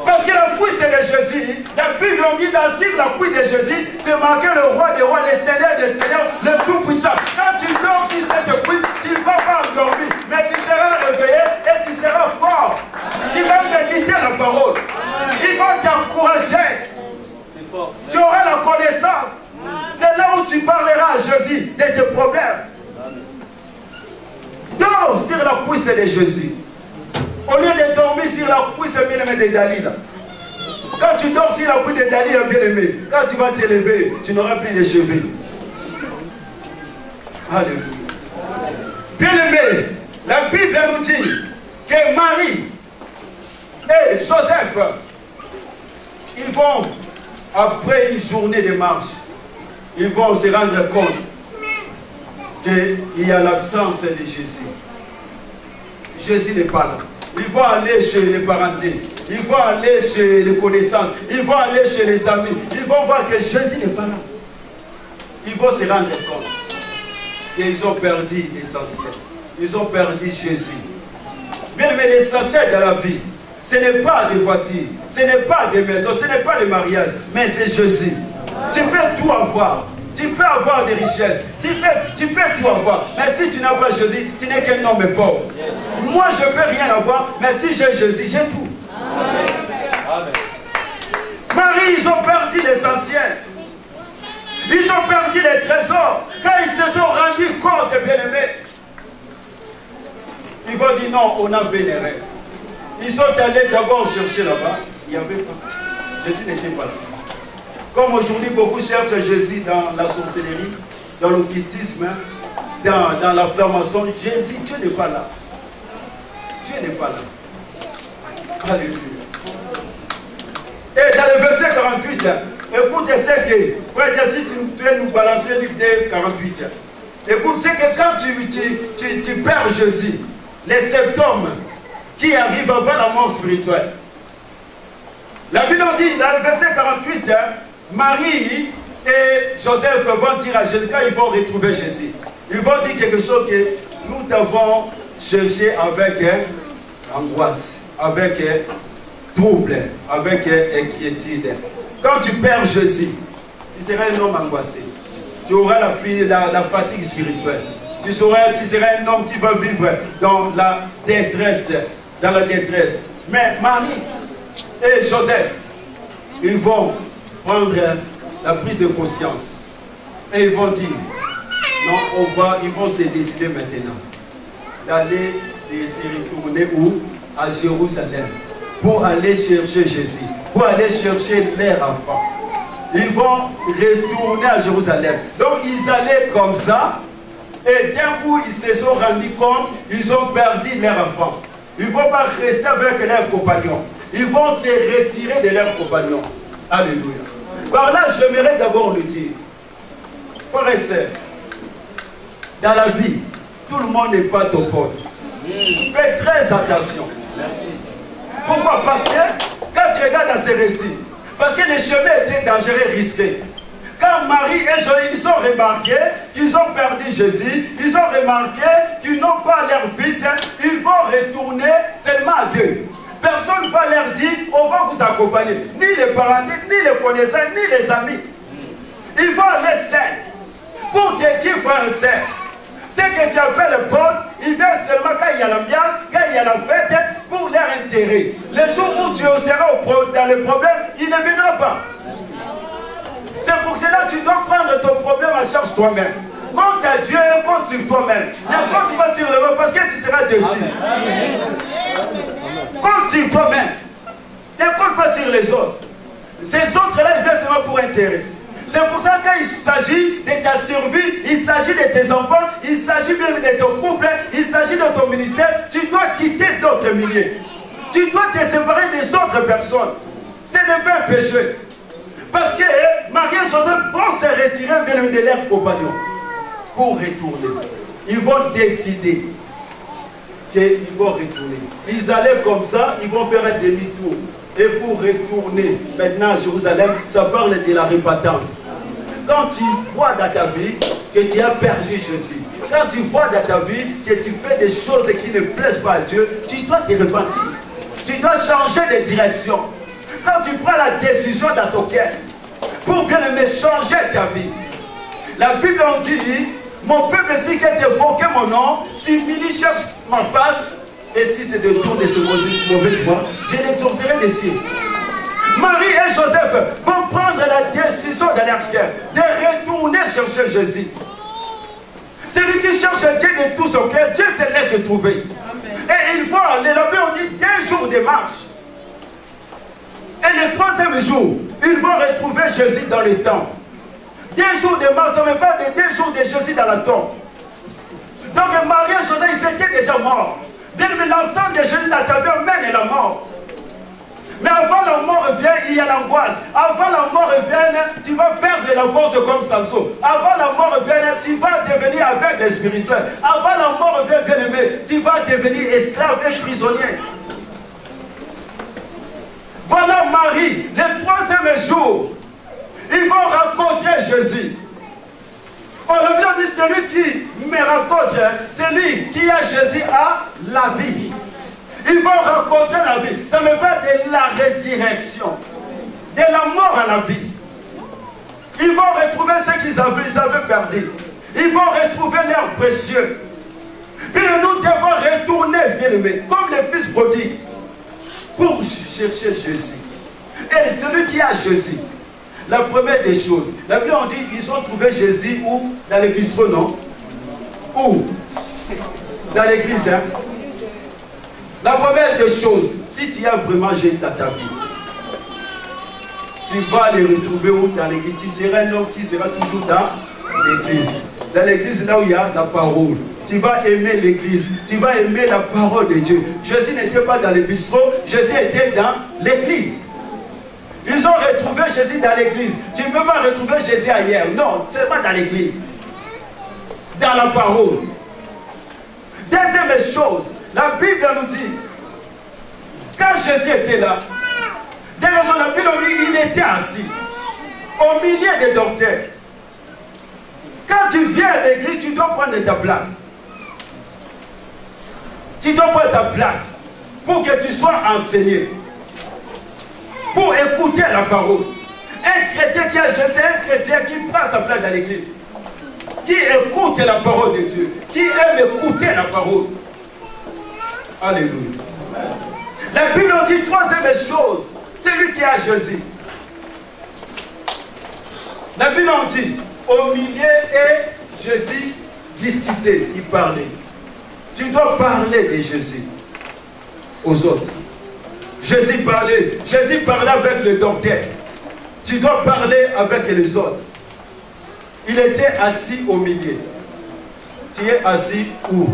Parce que la puissance de Jésus, la Bible dit sur la puissance de Jésus, c'est marqué le roi des rois, le Seigneur des seigneurs, le tout puissant. Quand tu dors sur cette puissance, tu ne vas pas endormir, mais tu seras réveillé et tu seras fort. Tu vas méditer la parole. Il va t'encourager. Tu auras la connaissance. C'est là où tu parleras à Jésus de tes problèmes. Dors sur la puissance de Jésus. Au lieu de dormir sur la puissance bien-aimée de Dalila. Quand tu dors sur la puissance de Dalila bien-aimée, quand tu vas t'élever, tu n'auras plus de cheveux. Alléluia. Bien-aimé, la Bible nous dit que Marie et Joseph, ils vont, après une journée de marche, ils vont se rendre compte qu'il y a l'absence de Jésus. Jésus n'est pas là. Ils vont aller chez les parentés. ils vont aller chez les connaissances, ils vont aller chez les amis, ils vont voir que Jésus n'est pas là. Ils vont se rendre compte qu'ils ont perdu l'essentiel. Ils ont perdu Jésus. Bien, mais l'essentiel de la vie, ce n'est pas des voitures, ce n'est pas des maisons, ce n'est pas le mariage, mais c'est Jésus. Tu peux tout avoir. Tu peux avoir des richesses, tu peux tout avoir. Mais si tu n'as pas Jésus, tu n'es qu'un homme pauvre. Moi, je ne peux rien avoir, mais si j'ai Jésus, j'ai tout. Amen. Marie, ils ont perdu l'essentiel. Ils ont perdu les trésors. Quand ils se sont rendus compte, bien-aimés, ils vont dire non, on a vénéré. Ils sont allés d'abord chercher là-bas. Il n'y avait pas. Jésus n'était pas là. Comme aujourd'hui, beaucoup cherchent Jésus dans la sorcellerie, dans l'occultisme, dans la franc-maçonnerie. Jésus, Dieu n'est pas là. Dieu n'est pas là. Alléluia. Et dans le verset 48, écoute ce que, frère, si tu veux nous balancer le livre de 48, écoute, c'est que quand tu perds Jésus, les symptômes qui arrivent avant la mort spirituelle. La Bible dit, dans le verset 48, Marie et Joseph vont dire à Jésus, quand ils vont retrouver Jésus, ils vont dire quelque chose que nous devons chercher avec angoisse, avec trouble, avec inquiétude. Quand tu perds Jésus, tu seras un homme angoissé. Tu auras la fatigue spirituelle. Tu seras un homme qui va vivre dans la détresse. Mais Marie et Joseph, ils vont prendre la prise de conscience. Et ils vont dire, non, ils vont se décider maintenant d'aller se retourner où? À Jérusalem. Pour aller chercher Jésus. Pour aller chercher leur enfant. Ils vont retourner à Jérusalem. Donc ils allaient comme ça. Et d'un coup, ils se sont rendus compte, ils ont perdu leur enfant. Ils ne vont pas rester avec leurs compagnons. Ils vont se retirer de leurs compagnons. Alléluia. Par là, j'aimerais d'abord le dire. Frères et sœurs, dans la vie, tout le monde n'est pas ton pote. Fais très attention. Pourquoi? Parce que quand tu regardes dans ces récits, parce que les chemins étaient dangereux et risqués. Quand Marie et Joseph, ils ont remarqué qu'ils ont perdu Jésus, ils ont remarqué qu'ils n'ont pas leur fils, ils vont retourner seulement à Dieu. Personne ne va leur dire, on va vous accompagner. Ni les parents, ni les connaissants, ni les amis. Ils vont aller seuls. Pour te dire, frère et sœur, ce que tu appelles le pote, il vient seulement quand il y a l'ambiance, quand il y a la fête, pour leur intérêt. Les jours où tu seras dans le problème, il ne viendra pas. C'est pour cela que tu dois prendre ton problème à charge toi-même. Compte à Dieu, compte sur toi-même. Ne compte pas sur le monde parce que tu seras déçu. Compte sur toi-même. Ne compte pas sur les autres. Ces autres-là, ils viennent seulement pour intérêt. C'est pour ça que quand il s'agit de ta survie, il s'agit de tes enfants, il s'agit même de ton couple, il s'agit de ton ministère, tu dois quitter d'autres milliers. Tu dois te séparer des autres personnes. C'est de faire péché. Parce que Marie et Joseph vont se retirer bien de leurs compagnons pour retourner. Ils vont décider qu'ils vont retourner. Ils allaient comme ça, ils vont faire un demi-tour. Et pour retourner maintenant à Jérusalem, ça parle de la repentance. Quand tu vois dans ta vie que tu as perdu Jésus, quand tu vois dans ta vie que tu fais des choses qui ne plaisent pas à Dieu, tu dois te repentir. Tu dois changer de direction. Quand tu prends la décision dans ton cœur, pour bien aimer changer ta vie. La Bible en dit, mon peuple si qu'il évoqué mon nom, si mille cherche ma face, et si c'est de tour de ce mauvais voie, je les tournerai des cieux. Marie et Joseph vont prendre la décision dans leur cœur de retourner chercher Jésus. Celui qui cherche Dieu de tout son cœur, Dieu se laisse trouver. Amen. Et ils vont aller là-bas, on dit 2 jours de marche. Et le 3e jour, ils vont retrouver Jésus dans le temple. 2 jours de marche, ça ne veut pas de 2 jours de Jésus dans la tombe. Donc Marie et Joseph, ils étaient déjà morts. Bien, mais l'enfant de Jésus dans ta vie mène la mort. Mais avant la mort vient, il y a l'angoisse. Avant la mort vient, tu vas perdre la force comme Samson. Avant la mort vient, tu vas devenir aveugle spirituel. Avant la mort vient, bien aimé, tu vas devenir esclave et prisonnier. Voilà Marie, le troisième jour, ils vont rencontrer Jésus. On le bien dit, celui qui me rencontre, celui qui a Jésus a la vie. Ils vont rencontrer la vie. Ça me parle de la résurrection, de la mort à la vie. Ils vont retrouver ce qu'ils avaient perdu. Ils vont retrouver leur précieux. Puis nous devons retourner, bien-aimés, comme le fils prodigue, pour chercher Jésus. Et celui qui a Jésus, la première des choses, la Bible on dit, ils ont trouvé Jésus où? Dans les bistrots, non? Où? Dans l'église, hein? La première des choses, si tu as vraiment Jésus dans ta vie, tu vas les retrouver où? Dans l'église. Tu seras un homme qui sera toujours dans l'église. Dans l'église, là où il y a la parole. Tu vas aimer l'église. Tu vas aimer la parole de Dieu. Jésus n'était pas dans les bistrots. Jésus était dans l'église. Ils ont retrouvé Jésus dans l'église. Tu ne peux pas retrouver Jésus ailleurs. Non, c'est pas dans l'église. Dans la parole. Deuxième chose, la Bible nous dit, quand Jésus était là, d'ailleurs la Bible nous dit, il était assis au milieu des docteurs. Quand tu viens à l'église, tu dois prendre ta place. Tu dois prendre ta place pour que tu sois enseigné. Pour écouter la parole. Un chrétien qui a Jésus, un chrétien qui prend sa place dans l'église. Qui écoute la parole de Dieu. Qui aime écouter la parole. Alléluia. La Bible nous dit troisième chose. C'est lui qui a Jésus. La Bible nous dit, au milieu et Jésus discutait, il parlait. Tu dois parler de Jésus aux autres. Jésus parlait avec le docteur. Tu dois parler avec les autres. Il était assis au milieu. Tu es assis où?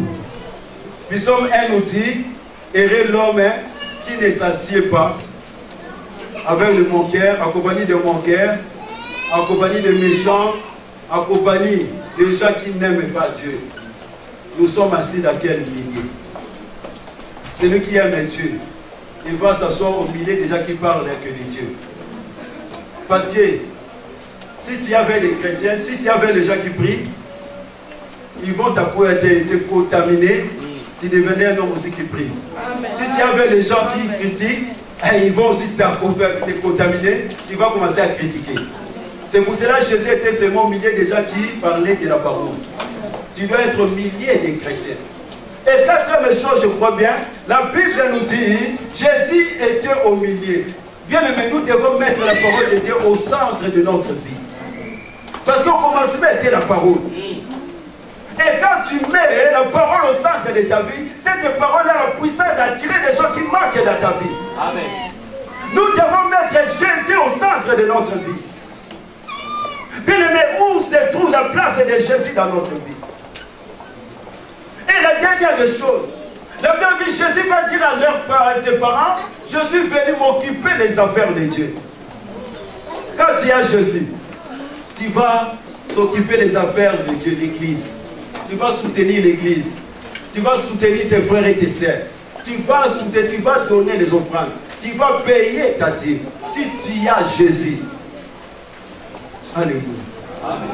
Nous sommes un outil, et l'homme qui ne s'assied pas avec le manqueur, en compagnie de manqueurs, en compagnie de méchants, en compagnie de gens qui n'aiment pas Dieu. Nous sommes assis dans quel milieu? Celui qui aime Dieu, il va s'asseoir au milieu des gens qui parlent que de Dieu. Parce que si tu avais des chrétiens, si tu avais les gens qui prient, ils vont te contaminer, tu devenais un homme aussi qui prie. Amen. Si tu avais les gens qui critiquent, ils vont aussi te contaminer, tu vas commencer à critiquer. C'est pour cela que Jésus était seulement au milieu des gens qui parlaient de la parole. Tu dois être au milieu des chrétiens. Et quatrième chose, je crois bien, la Bible nous dit, Jésus était au milieu. Bien aimé, nous devons mettre la parole de Dieu au centre de notre vie. Parce qu'au commencement était la parole. Et quand tu mets la parole au centre de ta vie, cette parole a la puissance d'attirer des gens qui manquent dans ta vie. Amen. Nous devons mettre Jésus au centre de notre vie. Bien aimé, où se trouve la place de Jésus dans notre vie? Et la dernière des choses, la Bible dit, Jésus va dire à ses parents, je suis venu m'occuper des affaires de Dieu. Quand tu as Jésus, tu vas s'occuper des affaires de Dieu, l'église. Tu vas soutenir l'église. Tu vas soutenir tes frères et tes sœurs. Tu vas donner les offrandes. Tu vas payer ta dîme. Si tu as Jésus. Alléluia. Amen.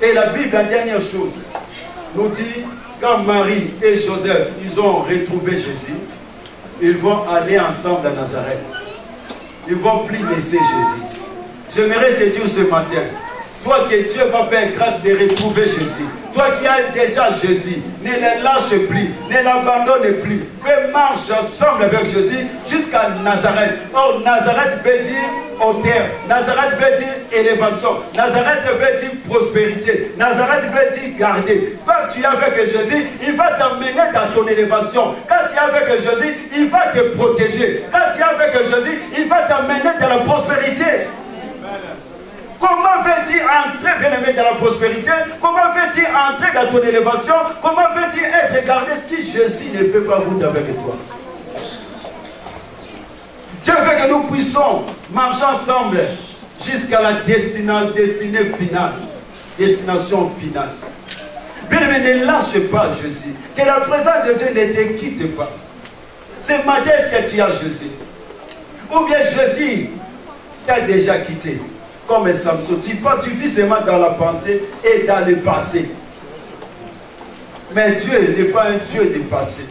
Et la Bible, la dernière chose, nous dit, quand Marie et Joseph, ils ont retrouvé Jésus, ils vont aller ensemble à Nazareth. Ils ne vont plus laisser Jésus. J'aimerais te dire ce matin, toi que Dieu va faire grâce de retrouver Jésus. Toi qui as déjà Jésus, ne le lâche plus, ne l'abandonne plus. Fais marche ensemble avec Jésus jusqu'à Nazareth. Oh, Nazareth veut dire hauteur. Nazareth veut dire élévation. Nazareth veut dire prospérité. Nazareth veut dire garder. Quand tu es avec Jésus, il va t'amener dans ton élévation. Quand tu es avec Jésus, il va te protéger. Quand tu es avec Jésus, il va t'amener dans la prospérité. Comment veux-tu entrer, bien-aimé, dans la prospérité? Comment veux-tu entrer dans ton élévation? Comment veux-tu être gardé si Jésus ne fait pas route avec toi? Dieu veut que nous puissions marcher ensemble jusqu'à la destinée finale. Destination finale. Bien-aimé, ne lâche pas Jésus. Que la présence de Dieu ne te quitte pas. Ce matin, est-ce que tu as Jésus? Ou bien Jésus t'a déjà quitté. Comme un Samson. Tu vis seulement dans la pensée et dans le passé. Mais Dieu n'est pas un Dieu du passé.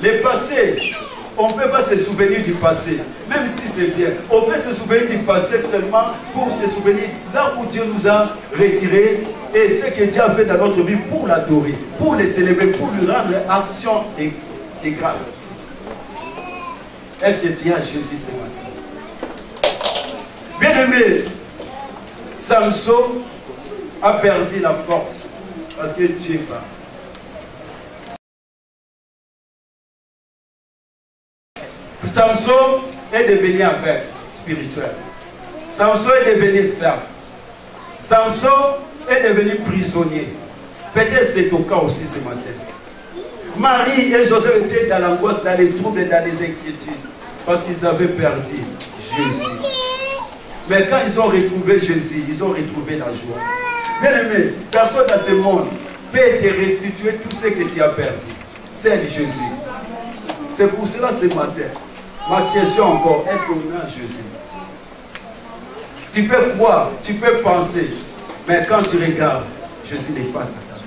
Le passé, on ne peut pas se souvenir du passé. Même si c'est bien. On peut se souvenir du passé seulement pour se souvenir là où Dieu nous a retirés et ce que Dieu a fait dans notre vie pour l'adorer, pour le célébrer, pour lui rendre action de grâce. Est-ce que tu as Jésus ce matin? Bien-aimé, Samson a perdu la force parce que Dieu est parti. Samson est devenu aveugle spirituel. Samson est devenu esclave. Samson est devenu prisonnier. Peut-être c'est ton cas aussi ce matin. Marie et Joseph étaient dans l'angoisse, dans les troubles et dans les inquiétudes. Parce qu'ils avaient perdu Jésus. Mais quand ils ont retrouvé Jésus, ils ont retrouvé la joie. Bien-aimé, personne dans ce monde peut te restituer tout ce que tu as perdu. C'est Jésus. C'est pour cela ce matin, ma question encore, est-ce qu'on a Jésus? Tu peux croire, tu peux penser, mais quand tu regardes, Jésus n'est pas ta vie.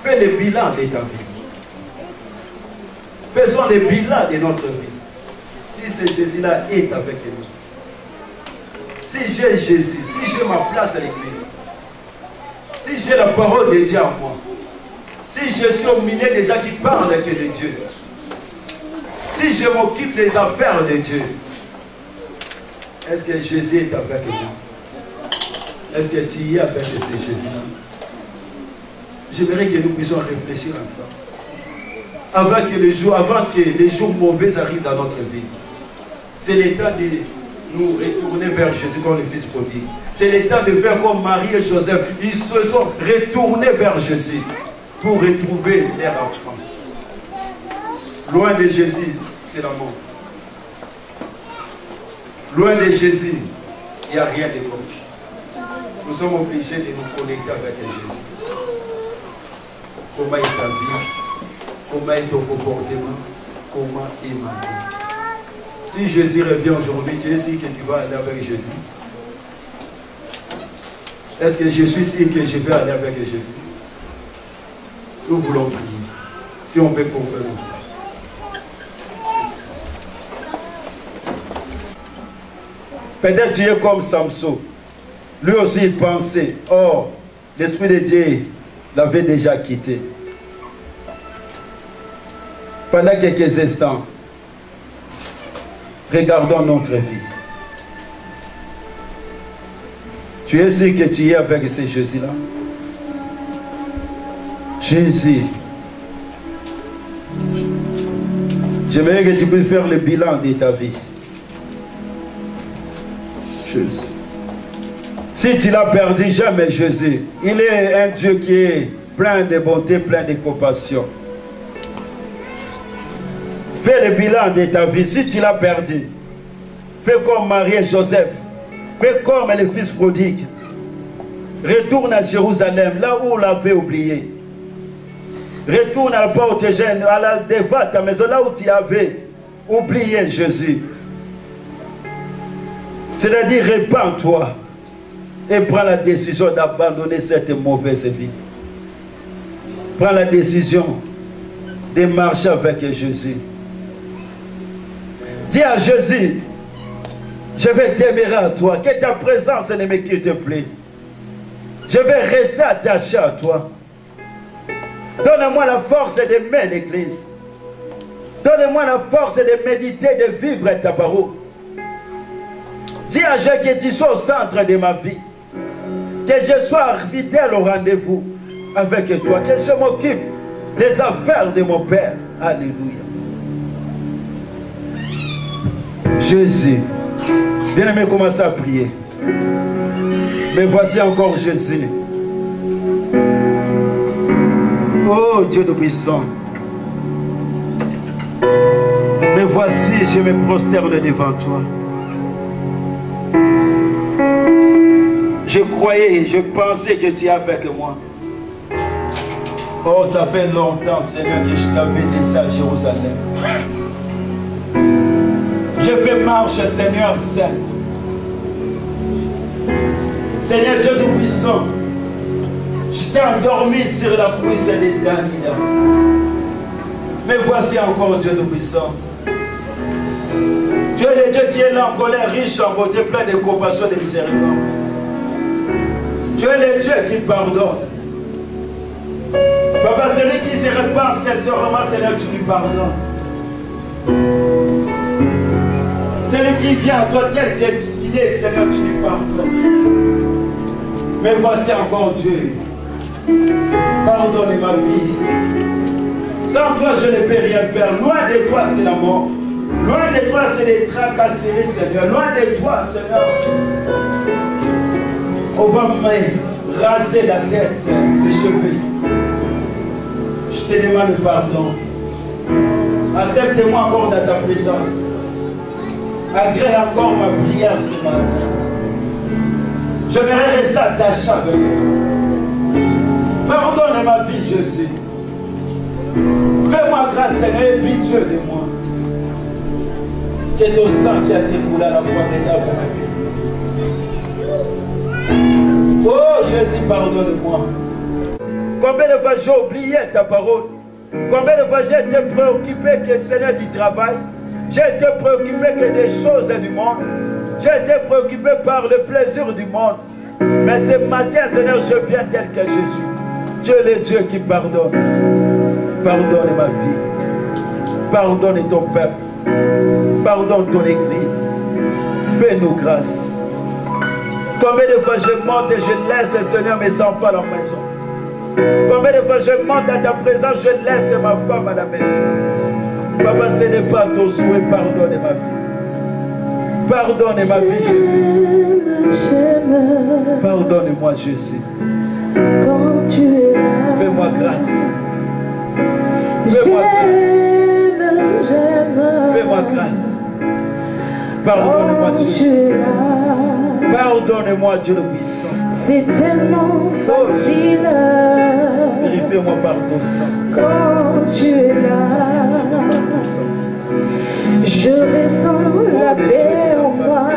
Fais le bilan de ta vie. Faisons le bilan de notre vie. Si ce Jésus-là est avec nous. Si j'ai Jésus, si j'ai ma place à l'église, si j'ai la parole de Dieu en moi, si je suis au milieu des gens qui parlent que de Dieu, si je m'occupe des affaires de Dieu, est-ce que Jésus est avec moi? Est-ce que tu y es avec ce Jésus-là? J'aimerais que nous puissions réfléchir à ça. Avant que les jours mauvais arrivent dans notre vie. C'est le temps de nous retourner vers Jésus comme le Fils prodigue. C'est le temps de faire comme Marie et Joseph. Ils se sont retournés vers Jésus pour retrouver leur enfant. Loin de Jésus, c'est la mort. Loin de Jésus, il n'y a rien de bon. Nous sommes obligés de nous connecter avec Jésus. Comment est ta vie? Comment est ton comportement? Comment est ma vie? Si Jésus revient aujourd'hui, tu es sûr que tu vas aller avec Jésus? Est-ce que je suis sûr que je vais aller avec Jésus? Nous voulons prier. Si on peut comprendre. Peut-être tu es comme Samson. Lui aussi il pensait. Or, l'Esprit de Dieu l'avait déjà quitté. Pendant quelques instants, regardons notre vie. Tu es sûr que tu es avec ce Jésus-là? Jésus. J'aimerais que tu puisses faire le bilan de ta vie. Jésus. Si tu l'as perdu, jamais Jésus. Il est un Dieu qui est plein de bonté, plein de compassion. Fais le bilan de ta vie. Si tu l'as perdu, fais comme Marie et Joseph. Fais comme le Fils prodigue. Retourne à Jérusalem, là où on l'avait oublié. Retourne à la porte jeune, devant ta maison, là où tu avais oublié Jésus. C'est-à-dire, répands-toi et prends la décision d'abandonner cette mauvaise vie. Prends la décision de marcher avec Jésus. Dis à Jésus, je vais demeurer à toi, que ta présence ne me quitte plus. Je vais rester attaché à toi. Donne-moi la force d'aimer l'église. Donne-moi la force de méditer, de vivre ta parole. Dis à Dieu que tu sois au centre de ma vie. Que je sois fidèle au rendez-vous avec toi. Que je m'occupe des affaires de mon Père. Alléluia. Jésus. Bien-aimé, commence à prier. Mais voici encore Jésus. Oh Dieu de puissant. Mais voici, je me prosterne devant toi. Je croyais, je pensais que tu es avec moi. Oh, ça fait longtemps, Seigneur, que je t'avais laissé à Jérusalem. Je fais marche, Seigneur Saint. Seigneur Dieu Tout-Puissant, je t'ai endormi sur la cuisse de Daniel. Mais voici encore Dieu Tout-Puissant. Tu es le Dieu qui est là en colère, riche en beauté, plein de compassion et de miséricorde. Tu es le Dieu qui pardonne. Papa, celui qui se répand sincèrement, Seigneur, tu lui pardonnes. Celui qui vient à toi tel qu'il est, Seigneur, tu lui pardonnes. Mais voici encore Dieu. Pardonne ma vie. Sans toi, je ne peux rien faire. Loin de toi, c'est la mort. Loin de toi, c'est les tracasseries, Seigneur. Loin de toi, Seigneur. On va me raser la tête, les cheveux. Je te demande pardon. Accepte-moi encore dans ta présence. Agrée encore ma prière ce matin. Je vais rester attaché avec toi. Pardonne ma vie, Jésus. Fais-moi grâce, Seigneur, et pitié de moi. Que ton sang qui a été coulé à la croix de la vie. Oh Jésus, pardonne-moi. Combien de fois j'ai oublié ta parole? Combien de fois j'ai été préoccupé que le Seigneur du travail? J'ai été préoccupé que des choses du monde. J'ai été préoccupé par le plaisir du monde. Mais ce matin, Seigneur, je viens tel que je suis. Dieu est le Dieu qui pardonne. Pardonne ma vie. Pardonne ton peuple. Pardonne ton église. Fais-nous grâce. Combien de fois je monte et je laisse, Seigneur, mes enfants à la maison? Combien de fois je monte dans ta présence, je laisse ma femme à la maison? Papa, ce n'est pas ton souhait, pardonne ma vie. Pardonne ma vie, Jésus. Pardonne-moi, Jésus. Quand tu es là, fais-moi grâce. Fais-moi grâce. Fais-moi grâce. Pardonne-moi, Jésus. Pardonne-moi, Dieu le puissant. C'est tellement facile. Purifie-moi par ton sang. Quand tu es là, je ressens la paix en moi.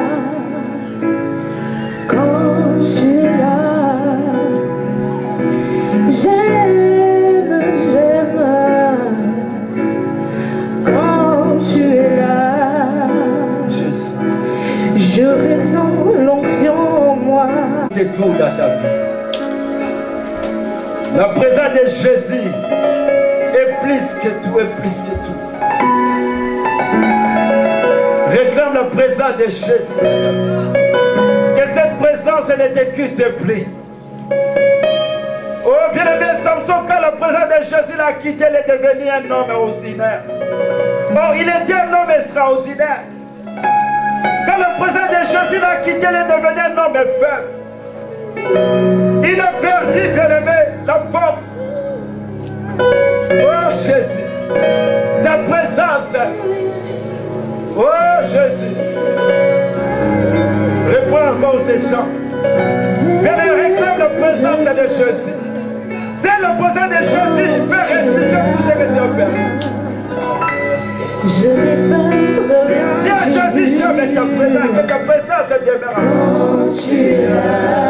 Quand tu es là, j'aime. Quand tu es là, je ressens l'onction en moi. Détour dans ta vie. La présence de Jésus est plus que tout, est plus que tout. Réclame la présence de Jésus. Que cette présence ne te quitte plus. Oh, bien-aimé Samson, quand la présence de Jésus l'a quitté, il est devenu un homme ordinaire. Oh, il était un homme extraordinaire. Quand la présence de Jésus l'a quitté, il est devenu un homme faible. Il a perdu, bien-aimé, la force. Oh Jésus, ta présence. Oh Jésus, réponds encore ces chants. Bien-aimé, réclame la présence de Jésus. C'est la présence de Jésus. Fais restituer tout ce que tu as perdu. Je n'ai pas Dis à Jésus, j'aime ta présence, que ta présence demeure. quand tu es là.